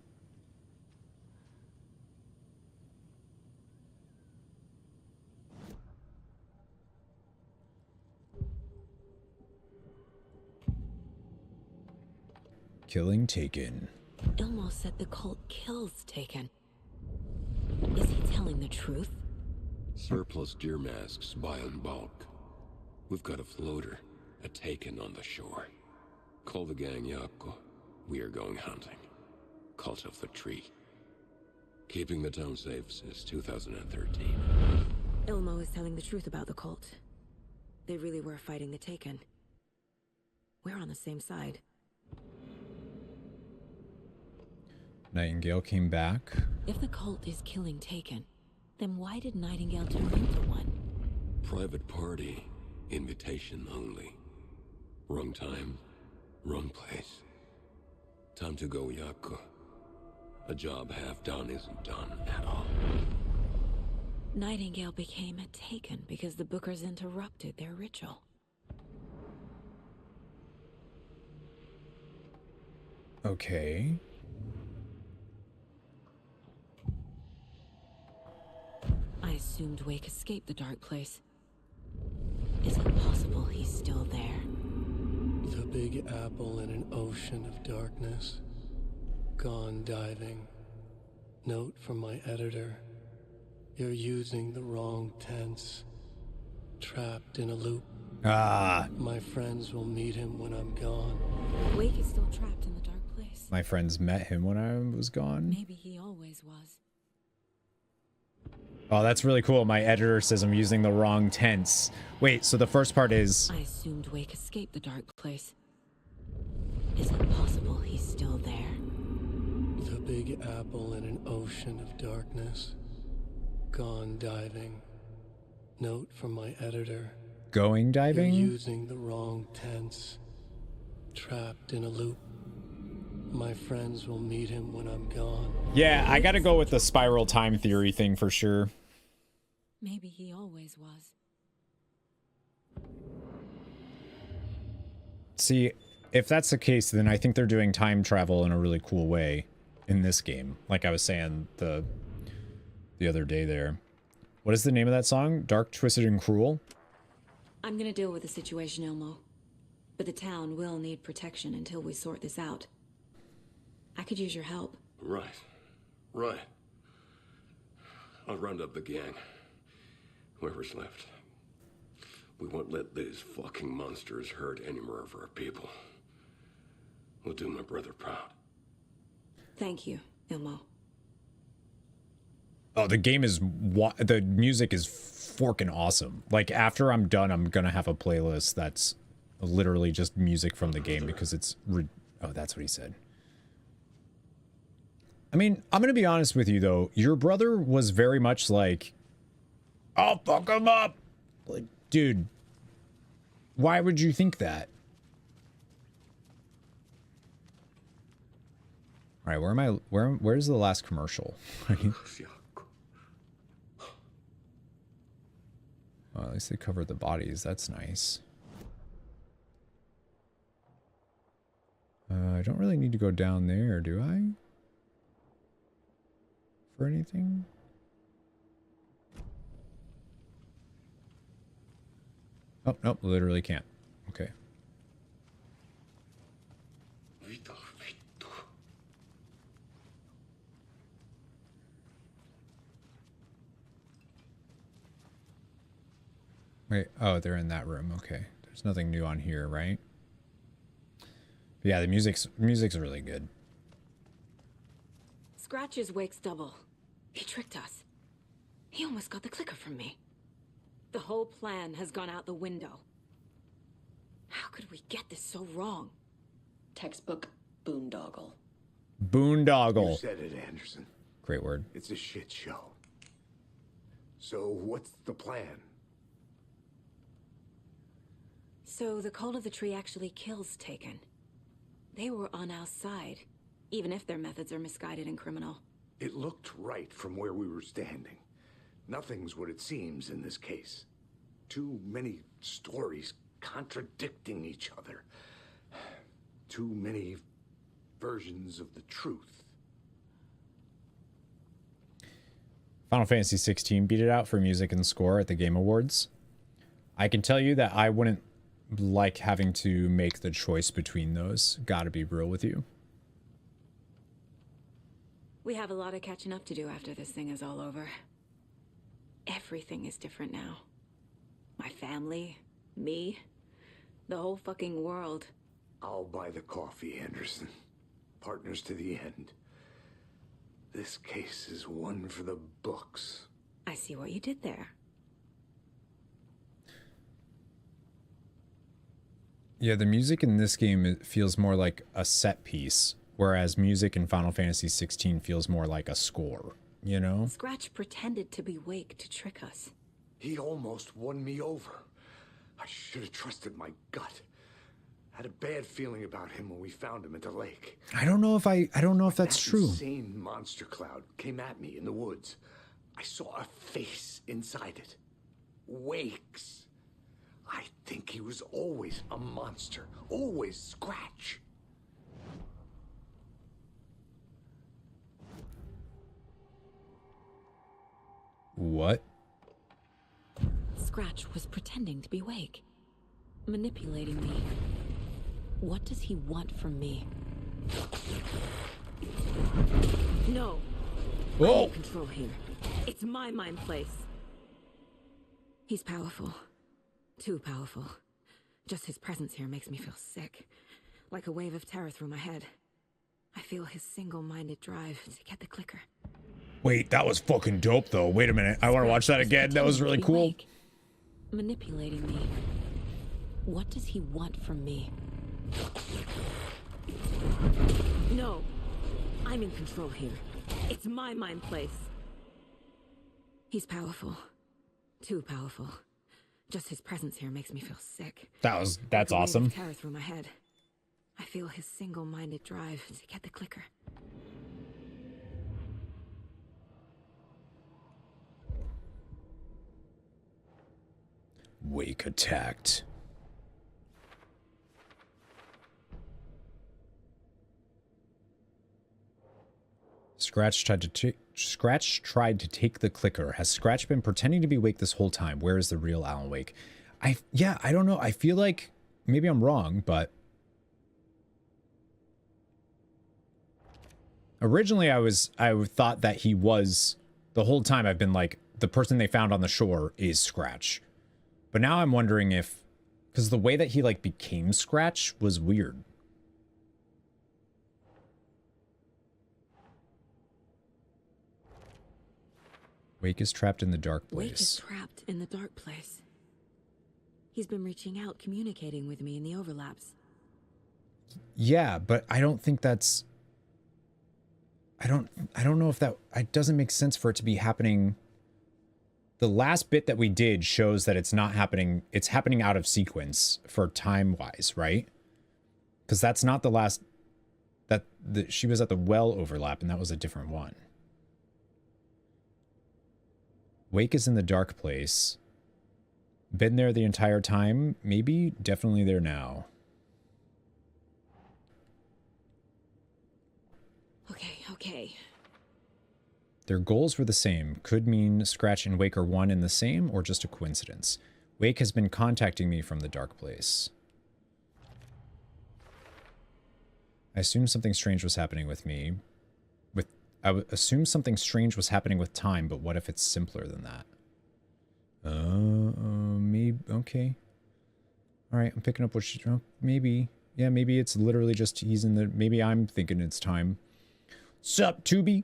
Killing Taken. Ilmo said the cult kills Taken. Is he telling the truth? Surplus deer masks buy in bulk. We've got a floater, a Taken on the shore. Call the gang Yako. We are going hunting. Cult of the Tree. Keeping the town safe since 2013. Ilmo is telling the truth about the cult. They really were fighting the Taken. We're on the same side. Nightingale came back. If the cult is killing Taken, then why did Nightingale turn into one? Private party. Invitation only. Wrong time, wrong place. Time to go, Yako. A job half done isn't done at all. Nightingale became a Taken because the Bookers interrupted their ritual. Okay. I assumed Wake escaped the dark place. Is it possible he's still there? The Big Apple in an ocean of darkness. Gone diving. Note from my editor. You're using the wrong tense. Trapped in a loop. Ah. My friends will meet him when I'm gone. Wake is still trapped in the dark place. My friends met him when I was gone. Maybe he always was. Oh, that's really cool. My editor says I'm using the wrong tense. Wait, so the first part is... I assumed Wake escaped the dark place. Is it possible he's still there? The Big Apple in an ocean of darkness. Gone diving. Note from my editor. Going diving? You're using the wrong tense. Trapped in a loop. My friends will meet him when I'm gone. Yeah, I gotta go with the spiral time theory thing for sure. Maybe he always was. See, if that's the case, then I think they're doing time travel in a really cool way in this game. Like I was saying the other day there. What is the name of that song? Dark, Twisted, and Cruel? I'm gonna deal with the situation, Ilmo. But the town will need protection until we sort this out. I could use your help. Right. Right. I'll round up the gang. Whoever's left. We won't let these fucking monsters hurt any more of our people. We'll do my brother proud. Thank you, Ilmo. Oh, the game is... the music is forking awesome. Like, after I'm done, I'm gonna have a playlist that's literally just music from the game because it's... oh, that's what he said. I mean, I'm gonna be honest with you, though. Your brother was very much like... I'll fuck him up! Like, dude, why would you think that? All right, where am I? Where's the last commercial? Well, at least they covered the bodies. That's nice. I don't really need to go down there, do I? For anything? Oh, nope, literally can't. Okay. Wait, oh, they're in that room. Okay. There's nothing new on here, right? But yeah, the music's really good. Scratch's wake's double. He tricked us. He almost got the clicker from me. The whole plan has gone out the window. How could we get this so wrong? Textbook boondoggle. Boondoggle. You said it, Anderson. Great word. It's a shit show. So what's the plan? So the cult of the tree actually kills Taken. They were on our side, even if their methods are misguided and criminal. It looked right from where we were standing. Nothing's what it seems in this case. Too many stories contradicting each other. Too many versions of the truth. Final Fantasy 16 beat it out for music and score at the Game Awards. I can tell you that I wouldn't like having to make the choice between those. Gotta be real with you. We have a lot of catching up to do after this thing is all over. Everything is different now. My family, me, the whole fucking world. I'll buy the coffee, Anderson. Partners to the end. This case is one for the books. I see what you did there. Yeah, the music in this game, it feels more like a set piece, whereas music in Final Fantasy 16 feels more like a score, you know? Scratch pretended to be Wake to trick us. He almost won me over. I should have trusted my gut. Had a bad feeling about him when we found him at the lake. I don't know if that's true. That insane monster cloud came at me in the woods. I saw a face inside it. Wake's. I think he was always a monster. Always Scratch. What? Scratch was pretending to be Wake. Manipulating me. What does he want from me? No. Whoa. I'm in control here. It's my mind place. He's powerful. Too powerful. Just his presence here makes me feel sick. Like a wave of terror through my head. I feel his single-minded drive to get the clicker. Wait, that was fucking dope, though. Wait a minute. I want to watch that again. That was really cool. Wake. Manipulating me. What does he want from me? No. I'm in control here. It's my mind place. He's powerful. Too powerful. Just his presence here makes me feel sick. That's Like a wave awesome. of terror through my head. I feel his single-minded drive to get the clicker. Wake attacked. Scratch tried to take the clicker. Has Scratch been pretending to be Wake this whole time? Where is the real Alan Wake? I don't know. I feel like maybe I'm wrong, but originally I thought that he was, the whole time I've been like, the person they found on the shore is Scratch. But now I'm wondering if, because the way that he like became Scratch was weird. Wake is trapped in the dark place. Wake is trapped in the dark place. He's been reaching out, communicating with me in the overlaps. Yeah, but I don't think that's... I don't know if that... It doesn't make sense for it to be happening... The last bit that we did shows that it's not happening... It's happening out of sequence for time-wise, right? Because that's not the last... She was at the well overlap, and that was a different one. Wake is in the dark place. Been there the entire time? Maybe? Definitely there now. Okay. Their goals were the same. Could mean Scratch and Wake are one and the same, or just a coincidence. Wake has been contacting me from the dark place. I assume something strange was happening with me. I would assume something strange was happening with time, but what if it's simpler than that? Maybe, okay. Alright, I'm picking up what she... maybe. Yeah, maybe it's literally just he's in the... Maybe I'm thinking it's time. Sup, Tubi?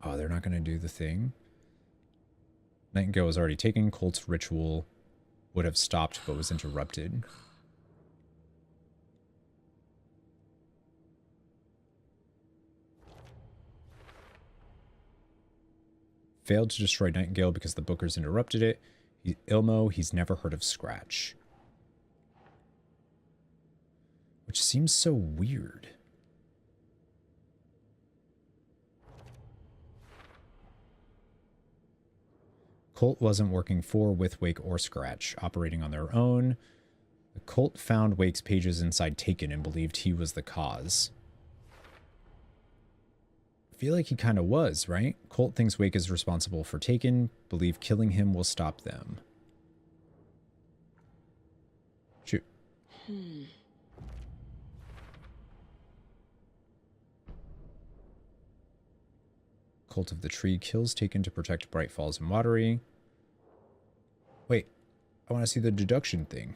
Oh, they're not going to do the thing? Nightingale was already taken. Colt's ritual would have stopped, but was interrupted. Failed to destroy Nightingale because the Bookers interrupted it. Ilmo, he's never heard of Scratch. Which seems so weird. Colt wasn't working for, with Wake, or Scratch, operating on their own. The Colt found Wake's pages inside Taken and believed he was the cause. I feel like he kind of was, right? Colt thinks Wake is responsible for Taken, believe killing him will stop them. Shoot. Cult of the Tree kills Taken to protect Bright Falls and Watery. Wait, I want to see the deduction thing.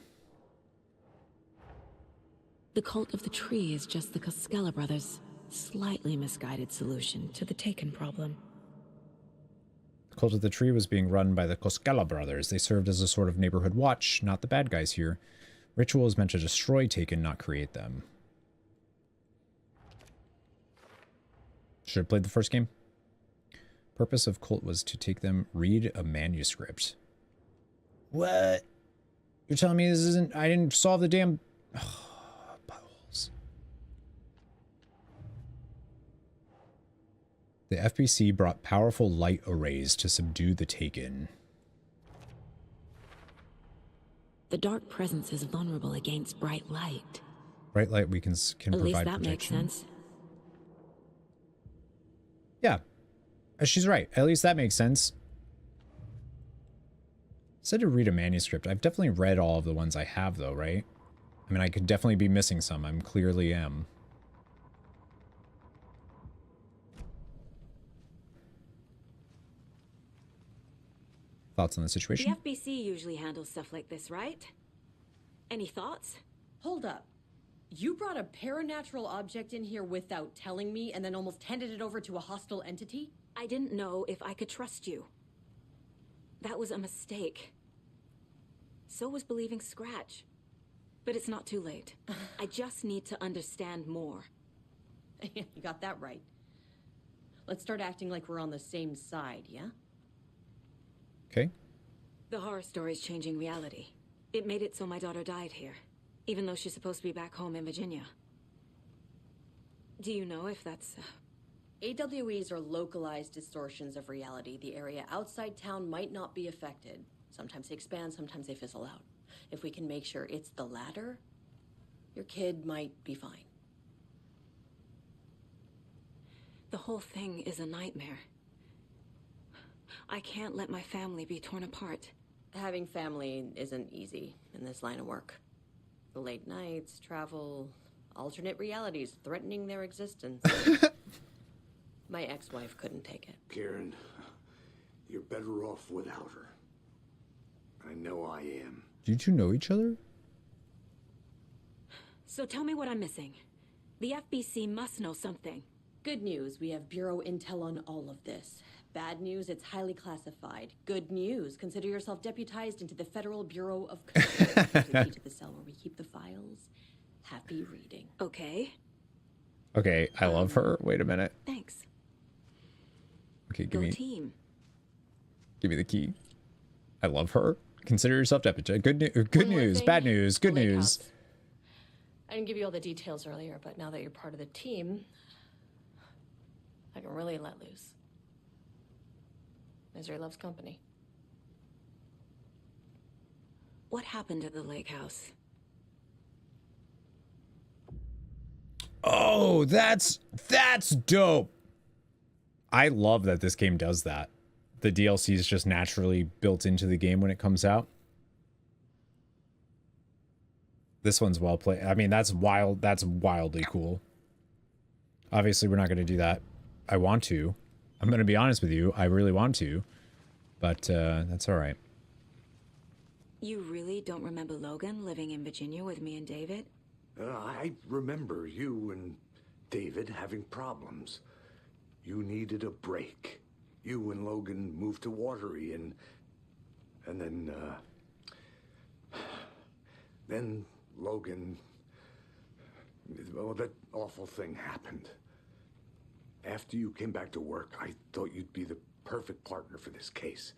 The Cult of the Tree is just the Koskela brothers' slightly misguided solution to the Taken problem. The Cult of the Tree was being run by the Koskela brothers. They served as a sort of neighborhood watch, not the bad guys here. Ritual is meant to destroy Taken, not create them. Should have played the first game. Purpose of Cult was to take them, read a manuscript. What? You're telling me this isn't... I didn't solve the damn... Buttholes. The FBC brought powerful light arrays to subdue the Taken. The dark presence is vulnerable against bright light. Bright light can provide At least that protection. makes sense. Yeah. She's right. At least that makes sense. Said to read a manuscript. I've definitely read all of the ones I have, though, right? I mean, I could definitely be missing some. I'm clearly am. Thoughts on the situation? The FBC usually handles stuff like this, right? Any thoughts? Hold up. You brought a paranatural object in here without telling me and then almost handed it over to a hostile entity? I didn't know if I could trust you. That was a mistake. So was believing Scratch. But it's not too late. I just need to understand more. You got that right. Let's start acting like we're on the same side, yeah? Okay. The horror story's changing reality. It made it so my daughter died here, even though she's supposed to be back home in Virginia. Do you know if that's AWEs are localized distortions of reality. The area outside town might not be affected. Sometimes they expand, sometimes they fizzle out. If we can make sure it's the latter, your kid might be fine. The whole thing is a nightmare. I can't let my family be torn apart. Having family isn't easy in this line of work. The late nights, travel, alternate realities threatening their existence. My ex-wife couldn't take it. Karen, you're better off without her. I know I am. Do you two know each other? So tell me what I'm missing. The FBC must know something. Good news, we have Bureau intel on all of this. Bad news, it's highly classified. Good news, consider yourself deputized into the Federal Bureau of Control. The key to the cell where we keep the files. Happy reading. Okay. Okay, I love her. Wait a minute. Thanks. Okay, Go team. Give me the key. I love her. Consider yourself deputy. Good news, bad news, good news. House. I didn't give you all the details earlier, but now that you're part of the team, I can really let loose. Misery loves company. What happened at the lake house? Oh, that's dope. I love that this game does that. The DLC is just naturally built into the game when it comes out. This one's well played. I mean, that's wild. That's wildly cool. Obviously, we're not going to do that. I want to. I'm going to be honest with you. I really want to. But that's all right. You really don't remember Logan living in Virginia with me and David? I remember you and David having problems. You needed a break. You and Logan moved to Watery and then Logan, well, that awful thing happened. After you came back to work, I thought you'd be the perfect partner for this case,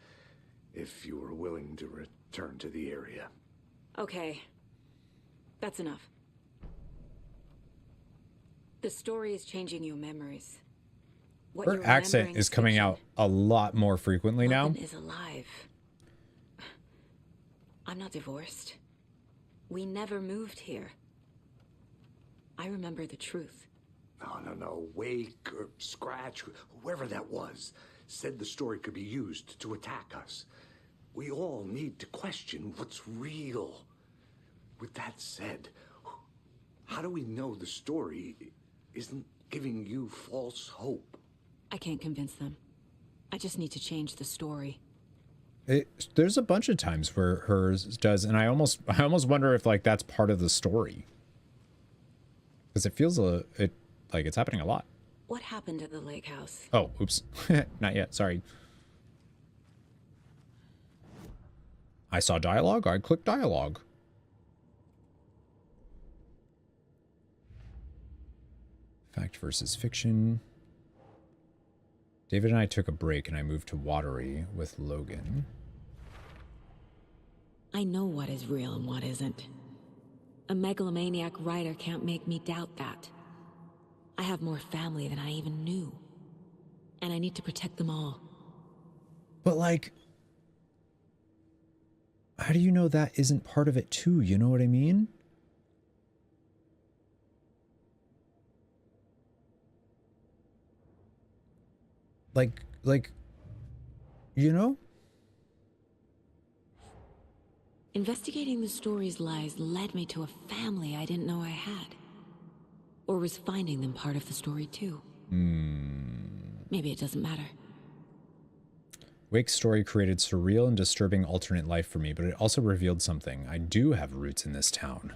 if you were willing to return to the area. Okay. That's enough. The story is changing your memories. What Her you're accent remembering is coming fiction. out a lot more frequently now. Logan is alive. I'm not divorced. We never moved here. I remember the truth. No. Wake or Scratch, whoever that was, said the story could be used to attack us. We all need to question what's real. With that said, how do we know the story isn't giving you false hope? I can't convince them. I just need to change the story. There's a bunch of times where hers does, and I almost wonder if like that's part of the story, because it feels like it's happening a lot. What happened at the lake house? Oh, oops, not yet. Sorry. I saw dialogue. I clicked dialogue. Fact versus fiction. David and I took a break and I moved to Watery with Logan. I know what is real and what isn't. A megalomaniac writer can't make me doubt that. I have more family than I even knew. And I need to protect them all. But like, how do you know that isn't part of it too? You know what I mean? Like, you know? Investigating the story's lies led me to a family I didn't know I had. Or was finding them part of the story too. Maybe it doesn't matter. Wake's story created surreal and disturbing alternate life for me, but it also revealed something. I do have roots in this town.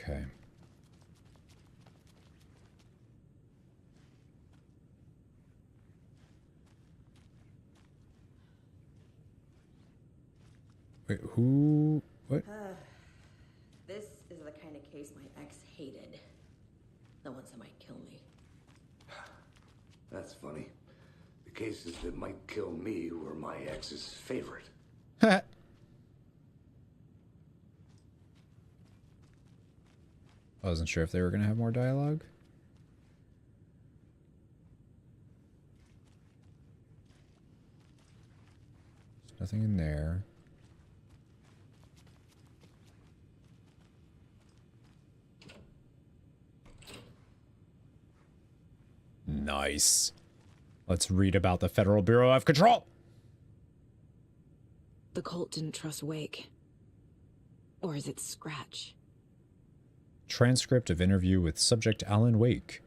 Okay. Wait, who? What? This is the kind of case my ex hated. The ones that might kill me. That's funny. The cases that might kill me were my ex's favorite. I wasn't sure if they were going to have more dialogue. There's nothing in there. Nice. Let's read about the Federal Bureau of Control. The cult didn't trust Wake. Or is it Scratch? Transcript of interview with subject Alan Wake.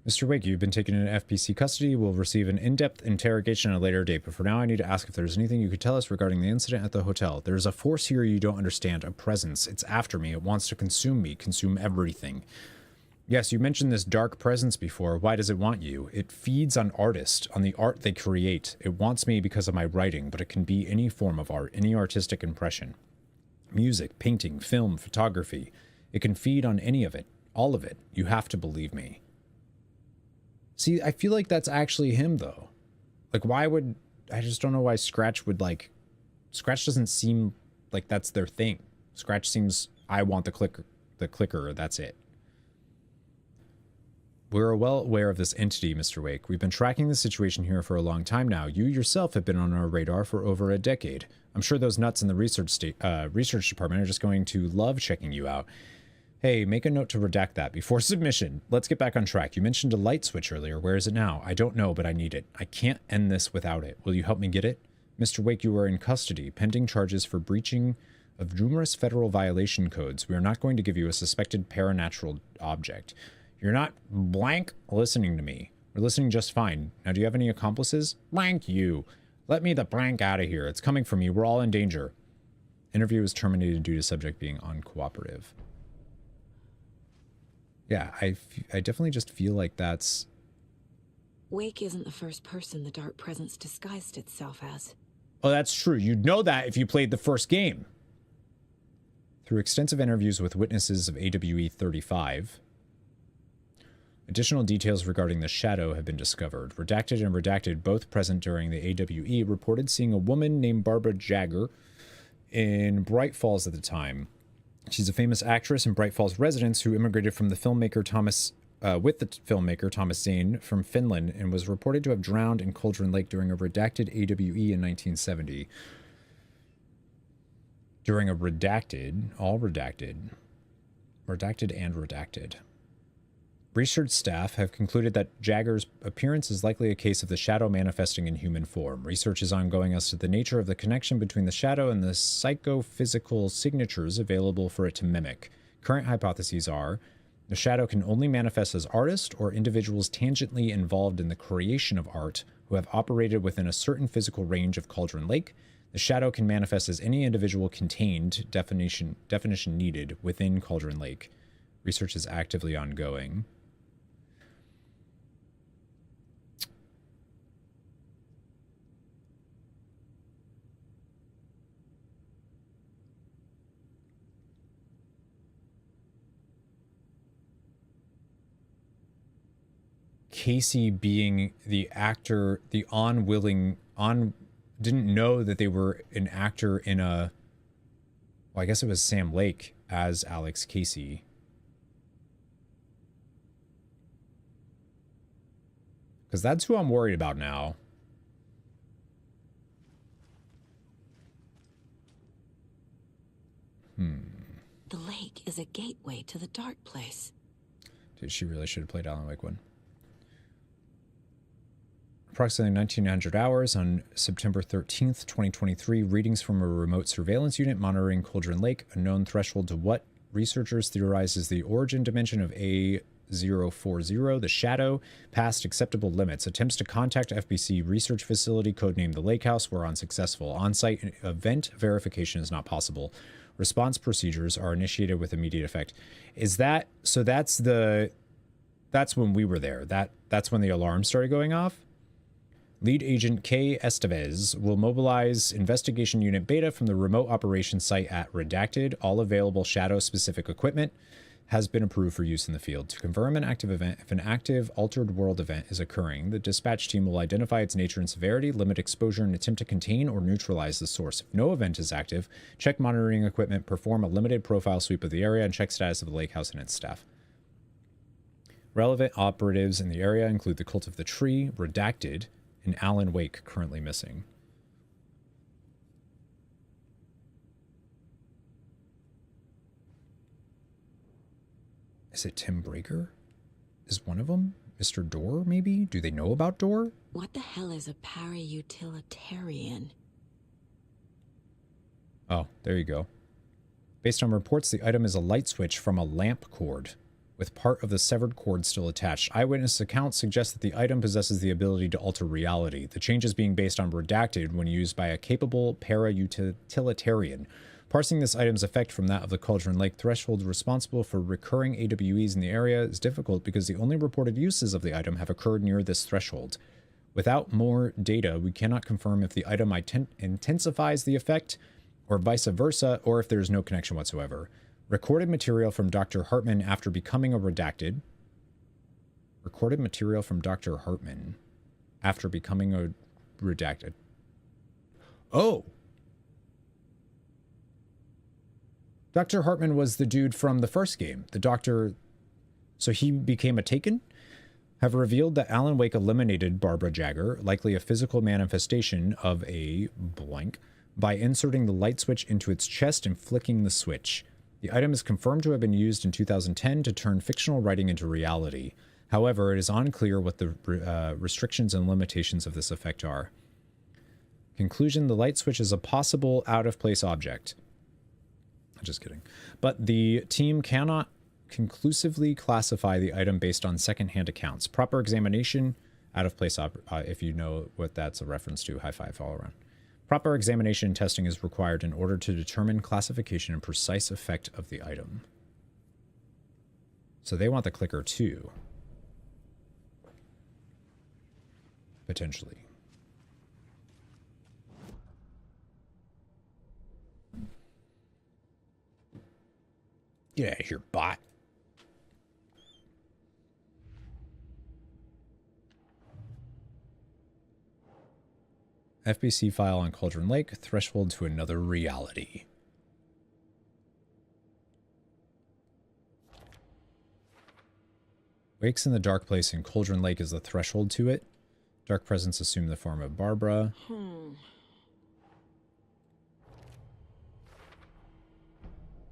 Mr. Wake, you've been taken into FPC custody. We'll receive an in-depth interrogation at a later date, but for now I need to ask if there's anything you could tell us regarding the incident at the hotel. There's a force here you don't understand, a presence. It's after me. It wants to consume me, consume everything. Yes, you mentioned this dark presence before. Why does it want you? It feeds on artists, on the art they create. It wants me because of my writing, but it can be any form of art, any artistic impression. Music, painting, film, photography. It can feed on any of it, all of it. You have to believe me. See, I feel like that's actually him, though. Like, why would... I just don't know why Scratch would, like... Scratch doesn't seem like that's their thing. Scratch seems, I want the clicker, that's it. We're well aware of this entity, Mr. Wake. We've been tracking the situation here for a long time now. You yourself have been on our radar for over a decade. I'm sure those nuts in the research department are just going to love checking you out. Hey, make a note to redact that before submission. Let's get back on track. You mentioned a light switch earlier. Where is it now? I don't know, but I need it. I can't end this without it. Will you help me get it? Mr. Wake, you are in custody, pending charges for breaching of numerous federal violation codes. We are not going to give you a suspected paranatural object. You're not blank listening to me. We're listening just fine. Now, do you have any accomplices? Blank you. Let me the blank out of here. It's coming from me. We're all in danger. Interview was terminated due to subject being uncooperative. Yeah, I definitely just feel like that's... Wake isn't the first person the dark presence disguised itself as. Oh, that's true. You'd know that if you played the first game. Through extensive interviews with witnesses of AWE 35... additional details regarding the shadow have been discovered. Redacted and Redacted, both present during the AWE, reported seeing a woman named Barbara Jagger in Bright Falls at the time. She's a famous actress and Bright Falls residents who immigrated from the filmmaker Thomas Zane from Finland and was reported to have drowned in Cauldron Lake during a redacted AWE in 1970. During a redacted and redacted. Research staff have concluded that Jagger's appearance is likely a case of the shadow manifesting in human form. Research is ongoing as to the nature of the connection between the shadow and the psychophysical signatures available for it to mimic. Current hypotheses are the shadow can only manifest as artists or individuals tangentially involved in the creation of art who have operated within a certain physical range of Cauldron Lake. The shadow can manifest as any individual contained, definition needed, within Cauldron Lake. Research is actively ongoing. Casey being the actor, didn't know that they were an actor in a, well, I guess it was Sam Lake as Alex Casey. Because that's who I'm worried about now. The lake is a gateway to the dark place. Dude, she really should have played Alan Wake 1. Approximately 1900 hours on September 13th, 2023, readings from a remote surveillance unit monitoring Cauldron Lake, a known threshold to what researchers theorize is the origin dimension of A040, the shadow, past acceptable limits. Attempts to contact FBC research facility, codenamed the Lake House, were unsuccessful. On-site event verification is not possible. Response procedures are initiated with immediate effect. Is that, so that's when we were there. That's when the alarm started going off? Lead Agent K. Estevez will mobilize Investigation Unit Beta from the remote operations site at Redacted. All available Shadow-specific equipment has been approved for use in the field. To confirm an active event, if an active altered world event is occurring, the dispatch team will identify its nature and severity, limit exposure, and attempt to contain or neutralize the source. If no event is active, check monitoring equipment, perform a limited profile sweep of the area, and check status of the lake house and its staff. Relevant operatives in the area include the Cult of the Tree, Redacted, and Alan Wake, currently missing. Is it Tim Breaker? Is one of them? Mr. Door, maybe? Do they know about Door? What the hell is a para-utilitarian? Oh, there you go. Based on reports, the item is a light switch from a lamp cord, with part of the severed cord still attached. Eyewitness accounts suggest that the item possesses the ability to alter reality. The changes being based on Redacted when used by a capable para-utilitarian. Parsing this item's effect from that of the Cauldron Lake threshold responsible for recurring AWEs in the area is difficult because the only reported uses of the item have occurred near this threshold. Without more data, we cannot confirm if the item intensifies the effect or vice versa, or if there is no connection whatsoever. Recorded material from Dr. Hartman after becoming a Redacted. Recorded material from Dr. Hartman after becoming a Redacted. Oh! Dr. Hartman was the dude from the first game. The doctor... So he became a Taken? Have revealed that Alan Wake eliminated Barbara Jagger, likely a physical manifestation of a blank, by inserting the light switch into its chest and flicking the switch. The item is confirmed to have been used in 2010 to turn fictional writing into reality. However, it is unclear what the restrictions and limitations of this effect are. Conclusion, the light switch is a possible out-of-place object. Just kidding. But the team cannot conclusively classify the item based on secondhand accounts. Proper examination, out-of-place, if you know what that's a reference to, high five all around. Proper examination and testing is required in order to determine classification and precise effect of the item. So they want the clicker too. Potentially. Get out of here, bot. FBC file on Cauldron Lake, threshold to another reality. Wakes in the dark place in Cauldron Lake is the threshold to it. Dark presence assume the form of Barbara.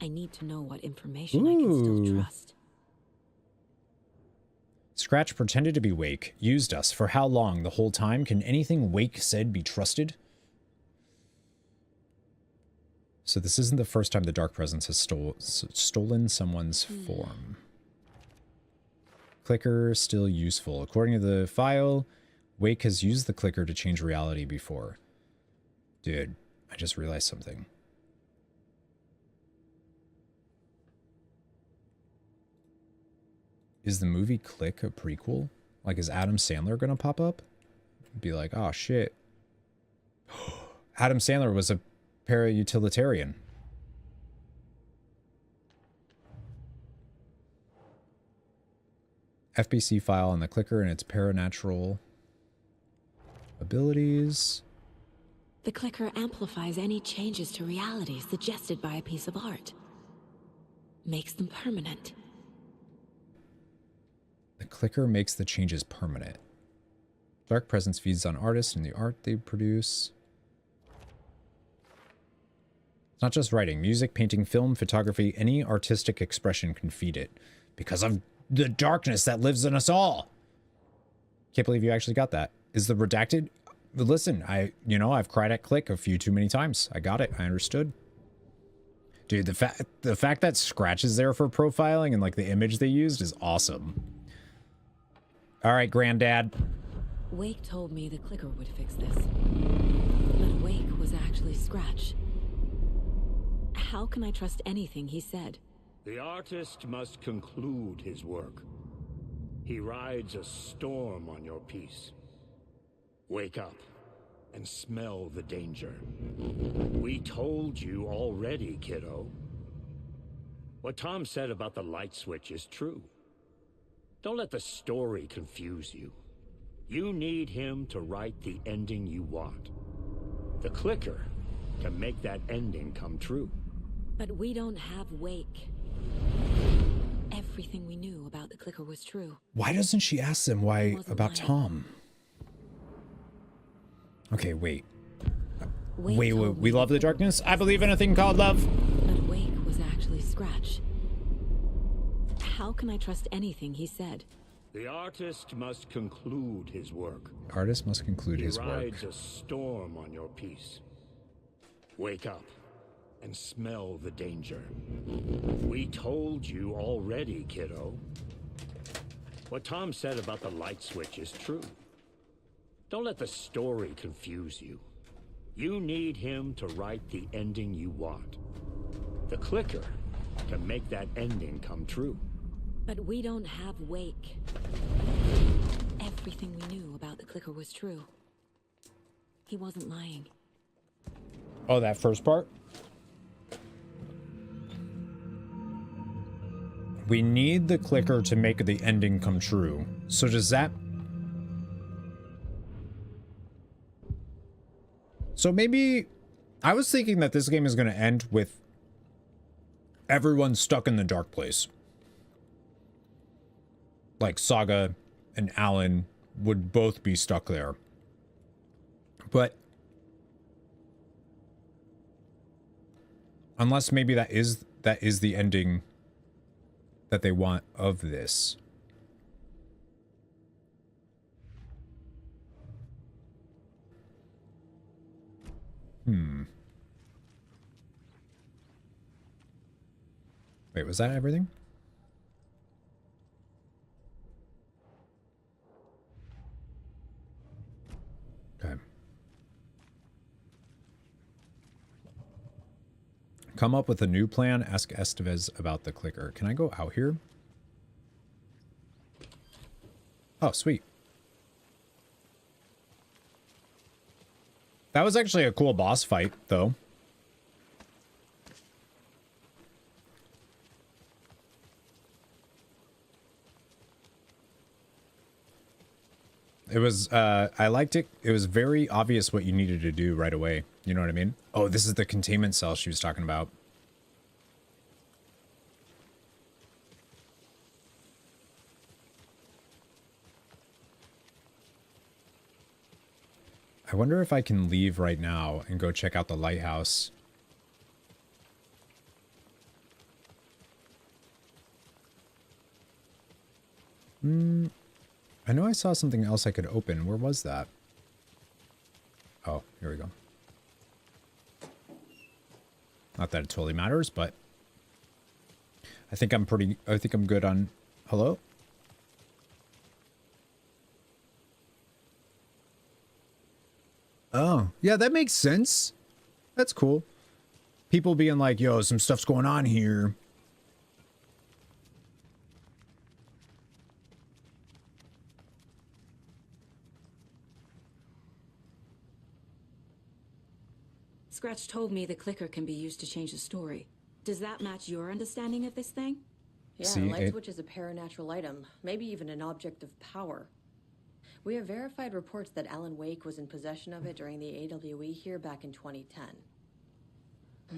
I need to know what information I can still trust. Scratch pretended to be Wake, used us. For how long? The whole time? Can anything Wake said be trusted? So this isn't the first time the Dark Presence has stolen someone's form. Clicker still useful. According to the file, Wake has used the clicker to change reality before. Dude, I just realized something. Is the movie Click a prequel? Like, is Adam Sandler gonna pop up? Be like, oh shit. Adam Sandler was a para-utilitarian. FBC file on the clicker and its paranatural abilities. The clicker amplifies any changes to reality suggested by a piece of art. Makes them permanent. The clicker makes the changes permanent. Dark Presence feeds on artists and the art they produce. It's not just writing. Music, painting, film, photography, any artistic expression can feed it. Because of the darkness that lives in us all. Can't believe you actually got that. Is the Redacted? Listen, I've cried at Click a few too many times. I got it. I understood. Dude, the fact that Scratch is there for profiling and like the image they used is awesome. All right, Granddad. Wake told me the clicker would fix this. But Wake was actually Scratch. How can I trust anything he said? The artist must conclude his work. He rides a storm on your piece. Wake up and smell the danger. We told you already, kiddo. What Tom said about the light switch is true. Don't let the story confuse you. You need him to write the ending you want. The clicker can make that ending come true. But we don't have Wake. Everything we knew about the clicker was true. Why doesn't she ask them why about Tom? Okay, wait. Wait, we love the darkness? I believe in a thing called love. But Wake was actually Scratch. How can I trust anything he said? The artist must conclude his work. Artist must conclude his work. He rides a storm on your piece. Wake up and smell the danger. We told you already, kiddo. What Tom said about the light switch is true. Don't let the story confuse you. You need him to write the ending you want. The clicker can make that ending come true. But we don't have Wake. Everything we knew about the clicker was true. He wasn't lying. Oh, that first part? We need the clicker to make the ending come true. So does that... So maybe... I was thinking that this game is going to end with everyone stuck in the dark place. Like Saga and Alan would both be stuck there. But... Unless maybe that is the ending that they want of this. Wait, was that everything? Okay. Come up with a new plan. Ask Estevez about the clicker. Can I go out here? Oh, sweet. That was actually a cool boss fight, though. It was, I liked it. It was very obvious what you needed to do right away. You know what I mean? Oh, this is the containment cell she was talking about. I wonder if I can leave right now and go check out the lighthouse. I know I saw something else I could open. Where was that? Oh, here we go. Not that it totally matters, but I think I'm good on... Hello? Oh, yeah, that makes sense. That's cool. People being like, yo, some stuff's going on here. Scratch told me the clicker can be used to change the story. Does that match your understanding of this thing? Yeah, the light switch is a paranatural item, maybe even an object of power. We have verified reports that Alan Wake was in possession of it during the AWE here back in 2010.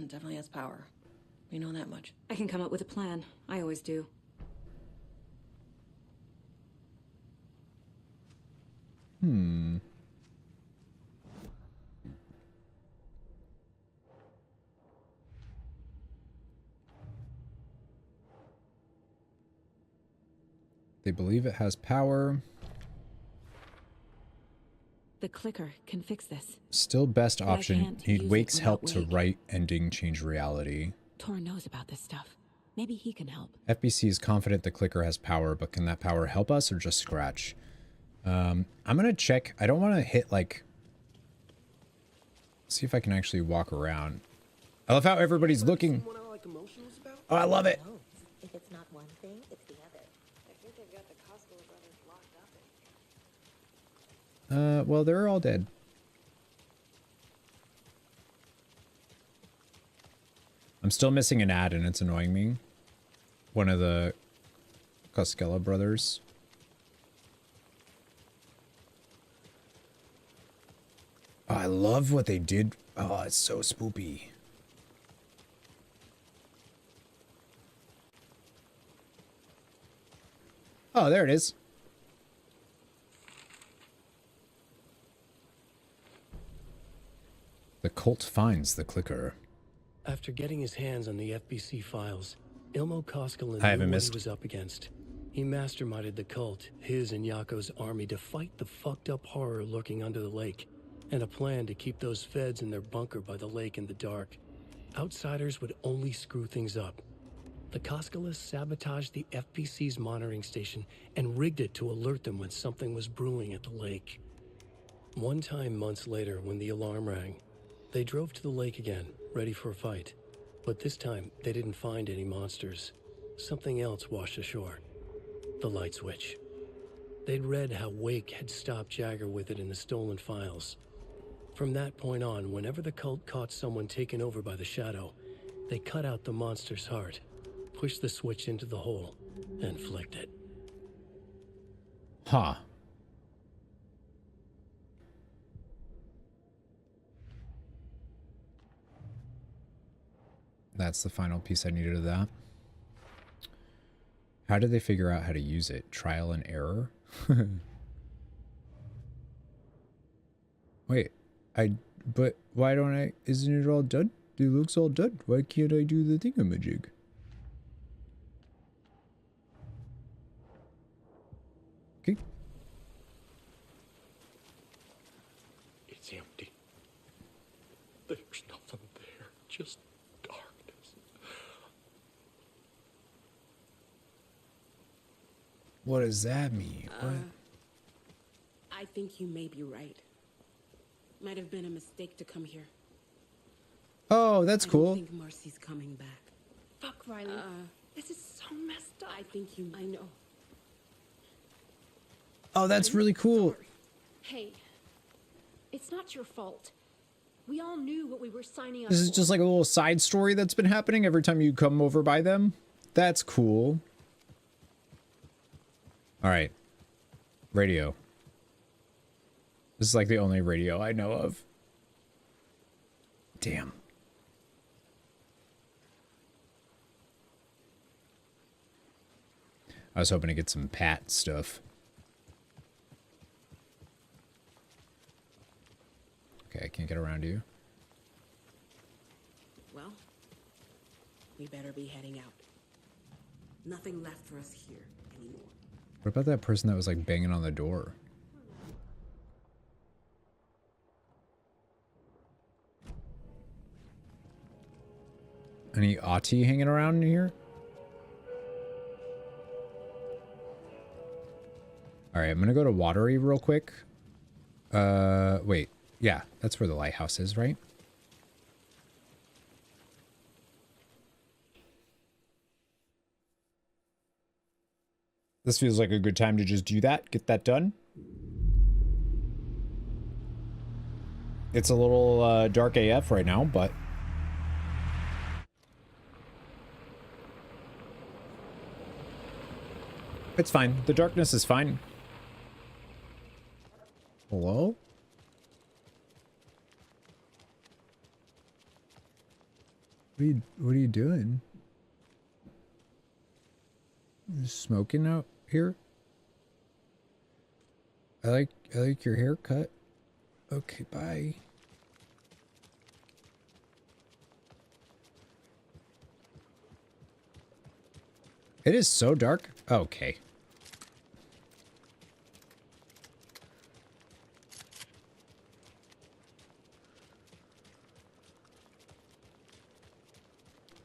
Definitely has power. We know that much. I can come up with a plan. I always do. They believe it has power. The clicker can fix this. Still best option. Need Wake's help to Wake. write ending change reality. Tor knows about this stuff. Maybe he can help. FBC is confident the clicker has power, but can that power help us or just Scratch? I'm gonna check. I don't want to hit like... See if I can actually walk around. I love how everybody's looking. Oh, I love it. If it's not one thing, it's the other. I think they've got the Cosgrove brothers locked up in here. Well, they're all dead. I'm still missing an ad and it's annoying me. one of the Koskela brothers. Oh, I love what they did. Oh, it's so spoopy. Oh, there it is. The cult finds the clicker. After getting his hands on the FBC files, Ilmo Koskela I haven't knew what missed. he was up against. He masterminded the cult, his and Yako's army, to fight the fucked up horror lurking under the lake, and a plan to keep those feds in their bunker by the lake in the dark. Outsiders would only screw things up. The Koskelas sabotaged the FBC's monitoring station and rigged it to alert them when something was brewing at the lake. One time months later, when the alarm rang, they drove to the lake again, ready for a fight. But this time, they didn't find any monsters. Something else washed ashore. The light switch. They'd read how Wake had stopped Jagger with it in the stolen files. From that point on, whenever the cult caught someone taken over by the Shadow, they cut out the monster's heart, pushed the switch into the hole, and flicked it. Huh. That's the final piece I needed of that. How did they figure out how to use it? Trial and error? Wait, but why don't I, isn't it all done? It looks all done. Why can't I do the thingamajig? Okay. It's empty. There's nothing there, just darkness. What does that mean? What? I think you may be right. Might have been a mistake to come here. Oh, that's cool. I think Marcy's coming back. Fuck, Riley. This is so messed up. I know. Oh, that's really cool. Hey, it's not your fault. We all knew what we were signing up This is for. just like a little side story that's been happening every time you come over by them. That's cool. All right. Radio. This is like the only radio I know of. Damn. I was hoping to get some Pat stuff. Okay, I can't get around you. Well, we better be heading out. Nothing left for us here anymore. What about that person that was like banging on the door? Any Ati hanging around in here? All right, I'm gonna go to Watery real quick. Wait, yeah, that's where the lighthouse is, right? This feels like a good time to just do that, get that done. It's a little dark AF right now, but it's fine. The darkness is fine. Hello? What are you doing? You smoking out here? I like your haircut. Okay, bye. It is so dark. Okay.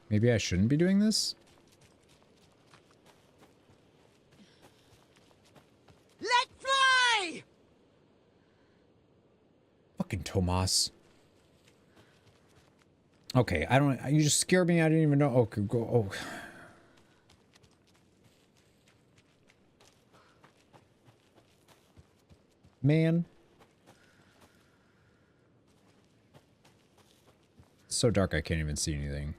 Maybe I shouldn't be doing this? Let fly! Fucking Tomas. Okay, I don't... You just scared me. I didn't even know... Okay, go... Oh. Man. It's so dark I can't even see anything.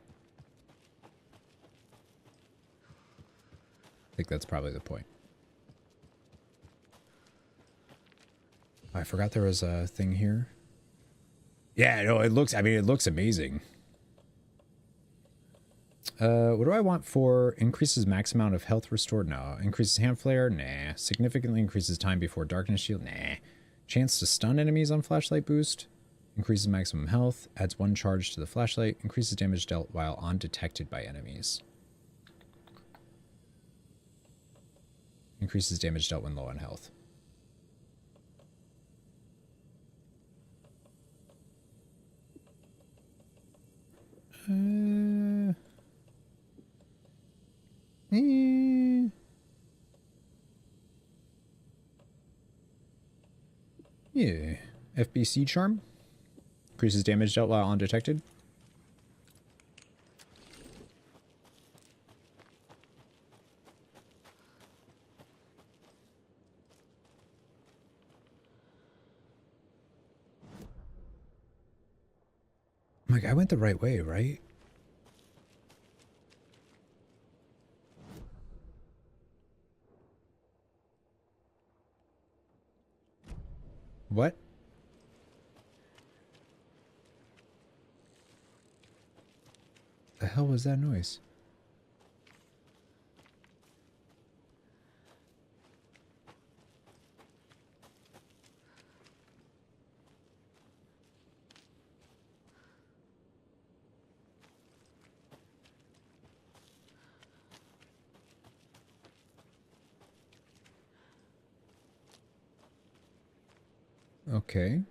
think that's probably the point. I forgot there was a thing here. Yeah, no, it looks, I mean, it looks amazing. What do I want for increases max amount of health restored? No. Increases hand flare? Nah. Significantly increases time before darkness shield? Nah. Chance to stun enemies on flashlight boost? Increases maximum health. Adds 1 charge to the flashlight. Increases damage dealt while undetected by enemies. Increases damage dealt when low on health. Yeah. FBC charm. Increases damage dealt while undetected. I'm like, I went the right way, right? What? The hell was that noise? Okay.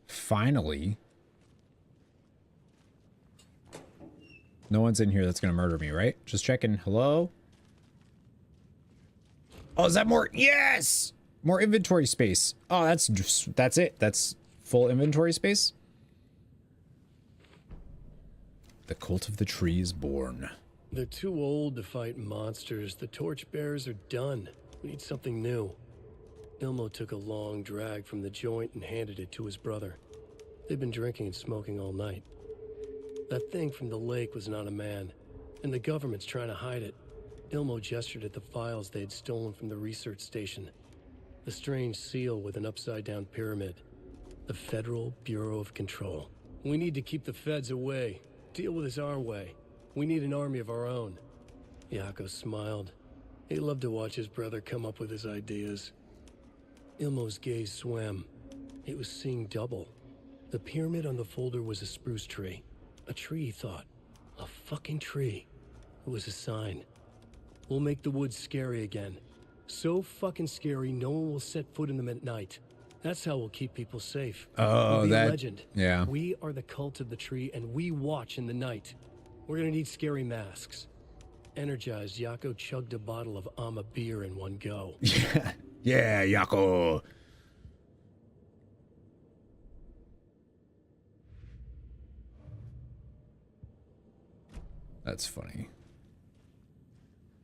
Finally. No one's in here that's gonna murder me, right? Just checking. Hello? Oh, is that more? Yes! More inventory space. Oh, that's it. That's full inventory space. The cult of the tree is born. They're too old to fight monsters. The torchbearers are done. We need something new. Ilmo took a long drag from the joint and handed it to his brother. They've been drinking and smoking all night. That thing from the lake was not a man, and the government's trying to hide it. Ilmo gestured at the files they had stolen from the research station. The strange seal with an upside-down pyramid. The Federal Bureau of Control. We need to keep the feds away. Deal with this our way. We need an army of our own. Yako smiled. He loved to watch his brother come up with his ideas. Ilmo's gaze swam. He was seeing double. The pyramid on the folder was a spruce tree. A tree, he thought. A fucking tree. It was a sign. We'll make the woods scary again. So fucking scary, no one will set foot in them at night. That's how we'll keep people safe. Oh, we'll be that... a legend. Yeah. We are the cult of the tree, and we watch in the night. We're gonna need scary masks. Energized, Yako chugged a bottle of Ama beer in one go. Yeah, Yako. That's funny.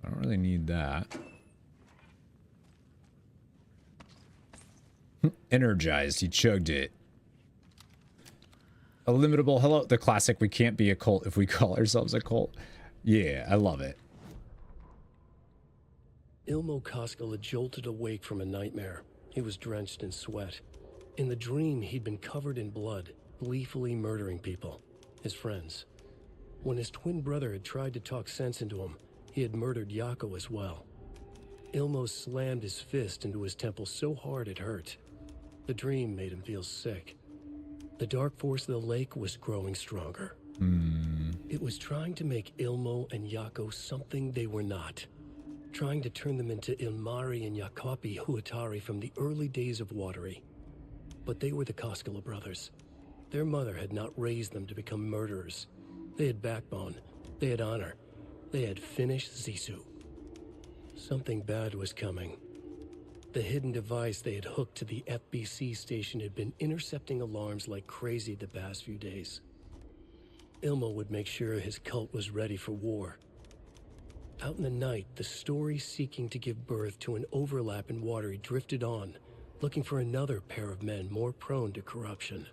I don't really need that. Energized, he chugged it. Illimitable, hello, the classic, we can't be a cult if we call ourselves a cult. Yeah, I love it. Ilmo Koskela jolted awake from a nightmare. He was drenched in sweat. In the dream, he'd been covered in blood, gleefully murdering people, his friends. When his twin brother had tried to talk sense into him, he had murdered Yako as well. Ilmo slammed his fist into his temple so hard it hurt. The dream made him feel sick. The dark force of the lake was growing stronger. It was trying to make Ilmo and Yako something they were not. Trying to turn them into Ilmari and Yakapi Huatari from the early days of Watery. But they were the Koskela brothers. Their mother had not raised them to become murderers. They had backbone. They had honor. They had finished Zissou. Something bad was coming. The hidden device they had hooked to the FBC station had been intercepting alarms like crazy the past few days. Ilmo would make sure his cult was ready for war. Out in the night, the story seeking to give birth to an overlap in Watery drifted on, looking for another pair of men more prone to corruption.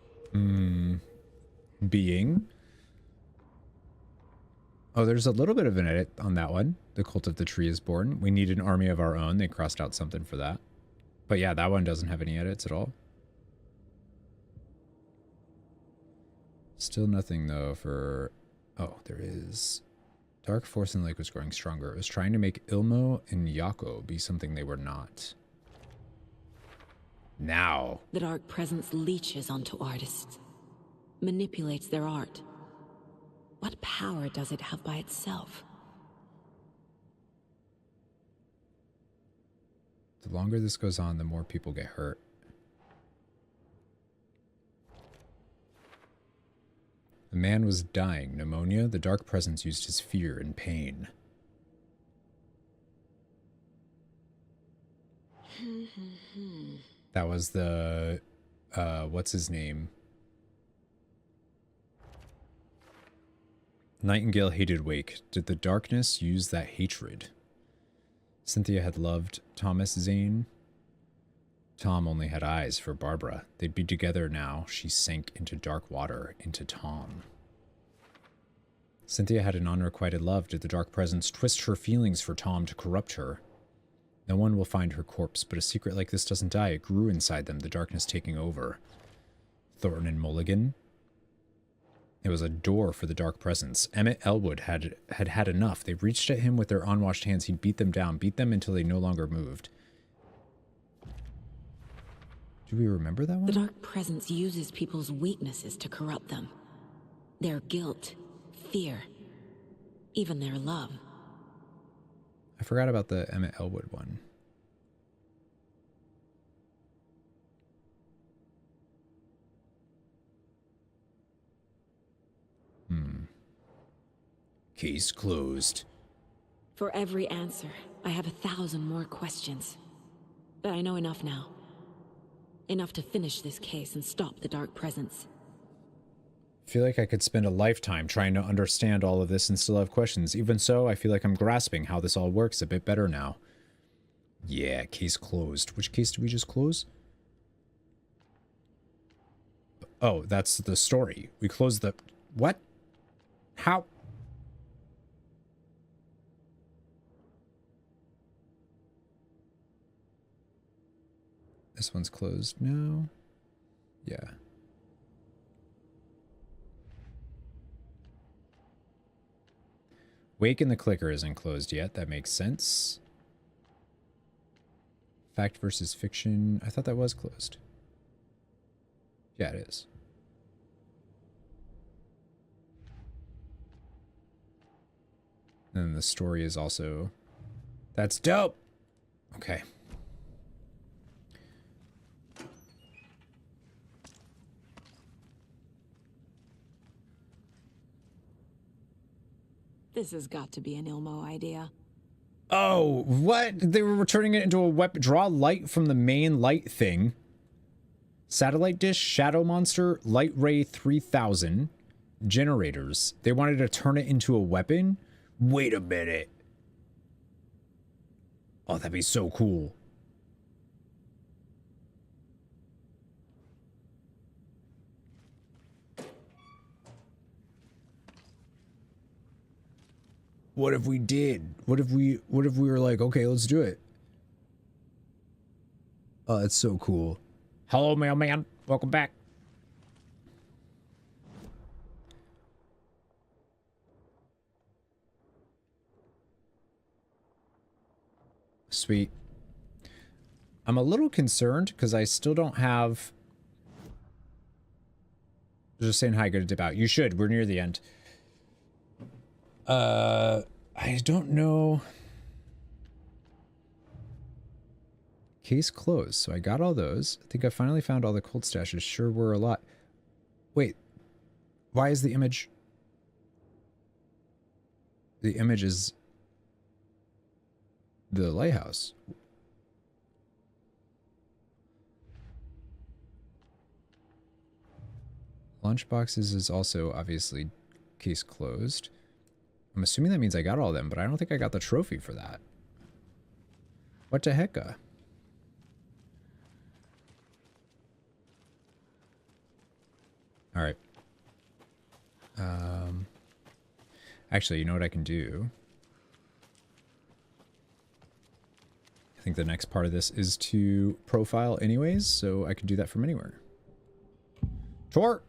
Being? Oh, there's a little bit of an edit on that one. The Cult of the Tree is born. We need an army of our own. They crossed out something for that. But yeah, that one doesn't have any edits at all. Still nothing, though, for... Oh, there is... Dark Force in the Lake was growing stronger. It was trying to make Ilmo and Yako be something they were not. Now. The Dark Presence leeches onto artists. Manipulates their art. What power does it have by itself? The longer this goes on, the more people get hurt. The man was dying. Pneumonia. The Dark Presence used his fear and pain. That was the... what's his name? Nightingale hated Wake. Did the darkness use that hatred? Cynthia had loved Thomas Zane. Tom only had eyes for Barbara. They'd be together now. She sank into dark water, into Tom. Cynthia had an unrequited love. Did the Dark Presence twist her feelings for Tom to corrupt her? No one will find her corpse, but a secret like this doesn't die. It grew inside them, the darkness taking over. Thornton and Mulligan. It was a door for the Dark Presence. Emmett Elwood had enough. They reached at him with their unwashed hands. He'd beat them down, beat them until they no longer moved. Do we remember that one? The Dark Presence uses people's weaknesses to corrupt them. Their guilt, fear, even their love. I forgot about the Emmett Elwood one. Case closed. For every answer, I have 1,000 more questions. But I know enough now. Enough to finish this case and stop the Dark Presence. I feel like I could spend a lifetime trying to understand all of this and still have questions. Even so, I feel like I'm grasping how this all works a bit better now. Yeah, case closed. Which case did we just close? Oh, that's the story. We closed the... What? How? This one's closed now. Yeah. Wake in the Clicker isn't closed yet. That makes sense. Fact versus fiction. I thought that was closed. Yeah, it is. And the story is also... That's dope! Okay. This has got to be an Ilmo idea. Oh, what? They were turning it into a weapon. Draw light from the main light thing. Satellite dish, shadow monster, light ray 3000, generators. They wanted to turn it into a weapon? Wait a minute. Oh, that'd be so cool. What if we did? What if we were like, okay, let's do it? Oh, that's so cool. Hello, mailman. Welcome back. Sweet. I'm a little concerned because I still don't have... Just saying hi, good about. You should. We're near the end. I don't know. Case closed. So I got all those. I think I finally found all the cold stashes. Sure were a lot. Wait. Why is the image... The image is... the lighthouse. Lunchboxes is also obviously case closed. I'm assuming that means I got all of them, but I don't think I got the trophy for that. What the heck? All right. Actually, you know what I can do? I think the next part of this is to profile anyways, so I can do that from anywhere. Tor!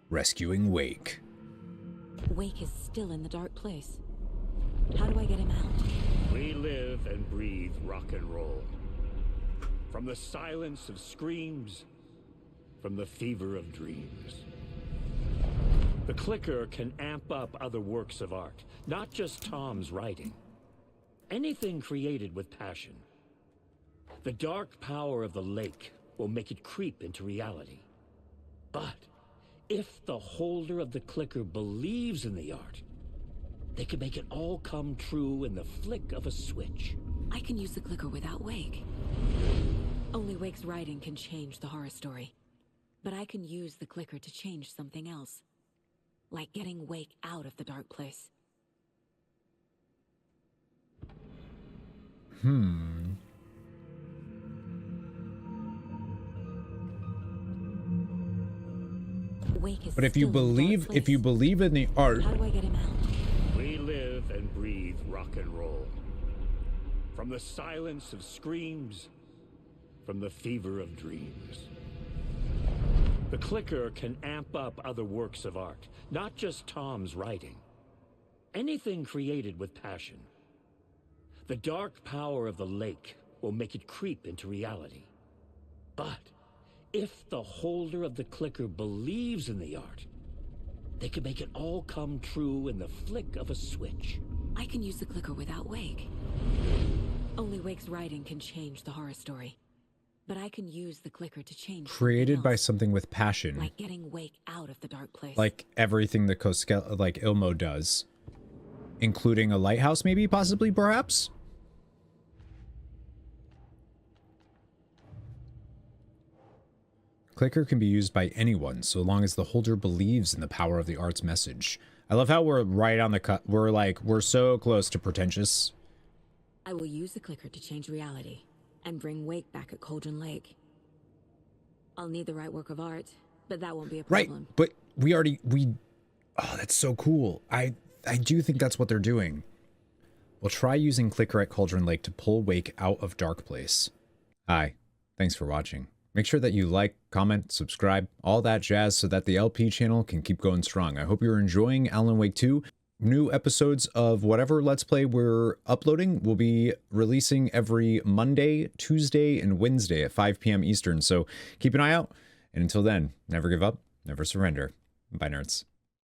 Rescuing Wake. Wake is still in the dark place. How do I get him out? We live and breathe rock and roll. From the silence of screams, from the fever of dreams. The clicker can amp up other works of art, not just Tom's writing. Anything created with passion. The dark power of the lake will make it creep into reality. But if the holder of the clicker believes in the art, they can make it all come true in the flick of a switch. I can use the clicker without Wake. Only Wake's writing can change the horror story. But I can use the clicker to change something else. Like getting Wake out of the dark place. Wake is But if you believe in the art, how do I get him out? We live and breathe rock and roll. From the silence of screams, from the fever of dreams. The clicker can amp up other works of art, not just Tom's writing. Anything created with passion. The dark power of the lake will make it creep into reality. But if the holder of the clicker believes in the art, they can make it all come true in the flick of a switch. I can use the clicker without Wake. Only Wake's writing can change the horror story. But I can use the clicker to change created by something with passion. like getting Wake out of the dark place. Like everything that like Ilmo does. Including a lighthouse maybe, possibly, perhaps? Clicker can be used by anyone, so long as the holder believes in the power of the art's message. I love how we're right on the cut. We're so close to pretentious. I will use the clicker to change reality and bring Wake back at Cauldron Lake. I'll need the right work of art, but that won't be a problem. Right, but oh, that's so cool. I do think that's what they're doing. We'll try using clicker at Cauldron Lake to pull Wake out of Dark Place. Hi, thanks for watching. Make sure that you like, comment, subscribe, all that jazz so that the LP channel can keep going strong. I hope you're enjoying Alan Wake 2. New episodes of whatever Let's Play we're uploading will be releasing every Monday, Tuesday, and Wednesday at 5 p.m. Eastern. So keep an eye out. And until then, never give up, never surrender. Bye, nerds.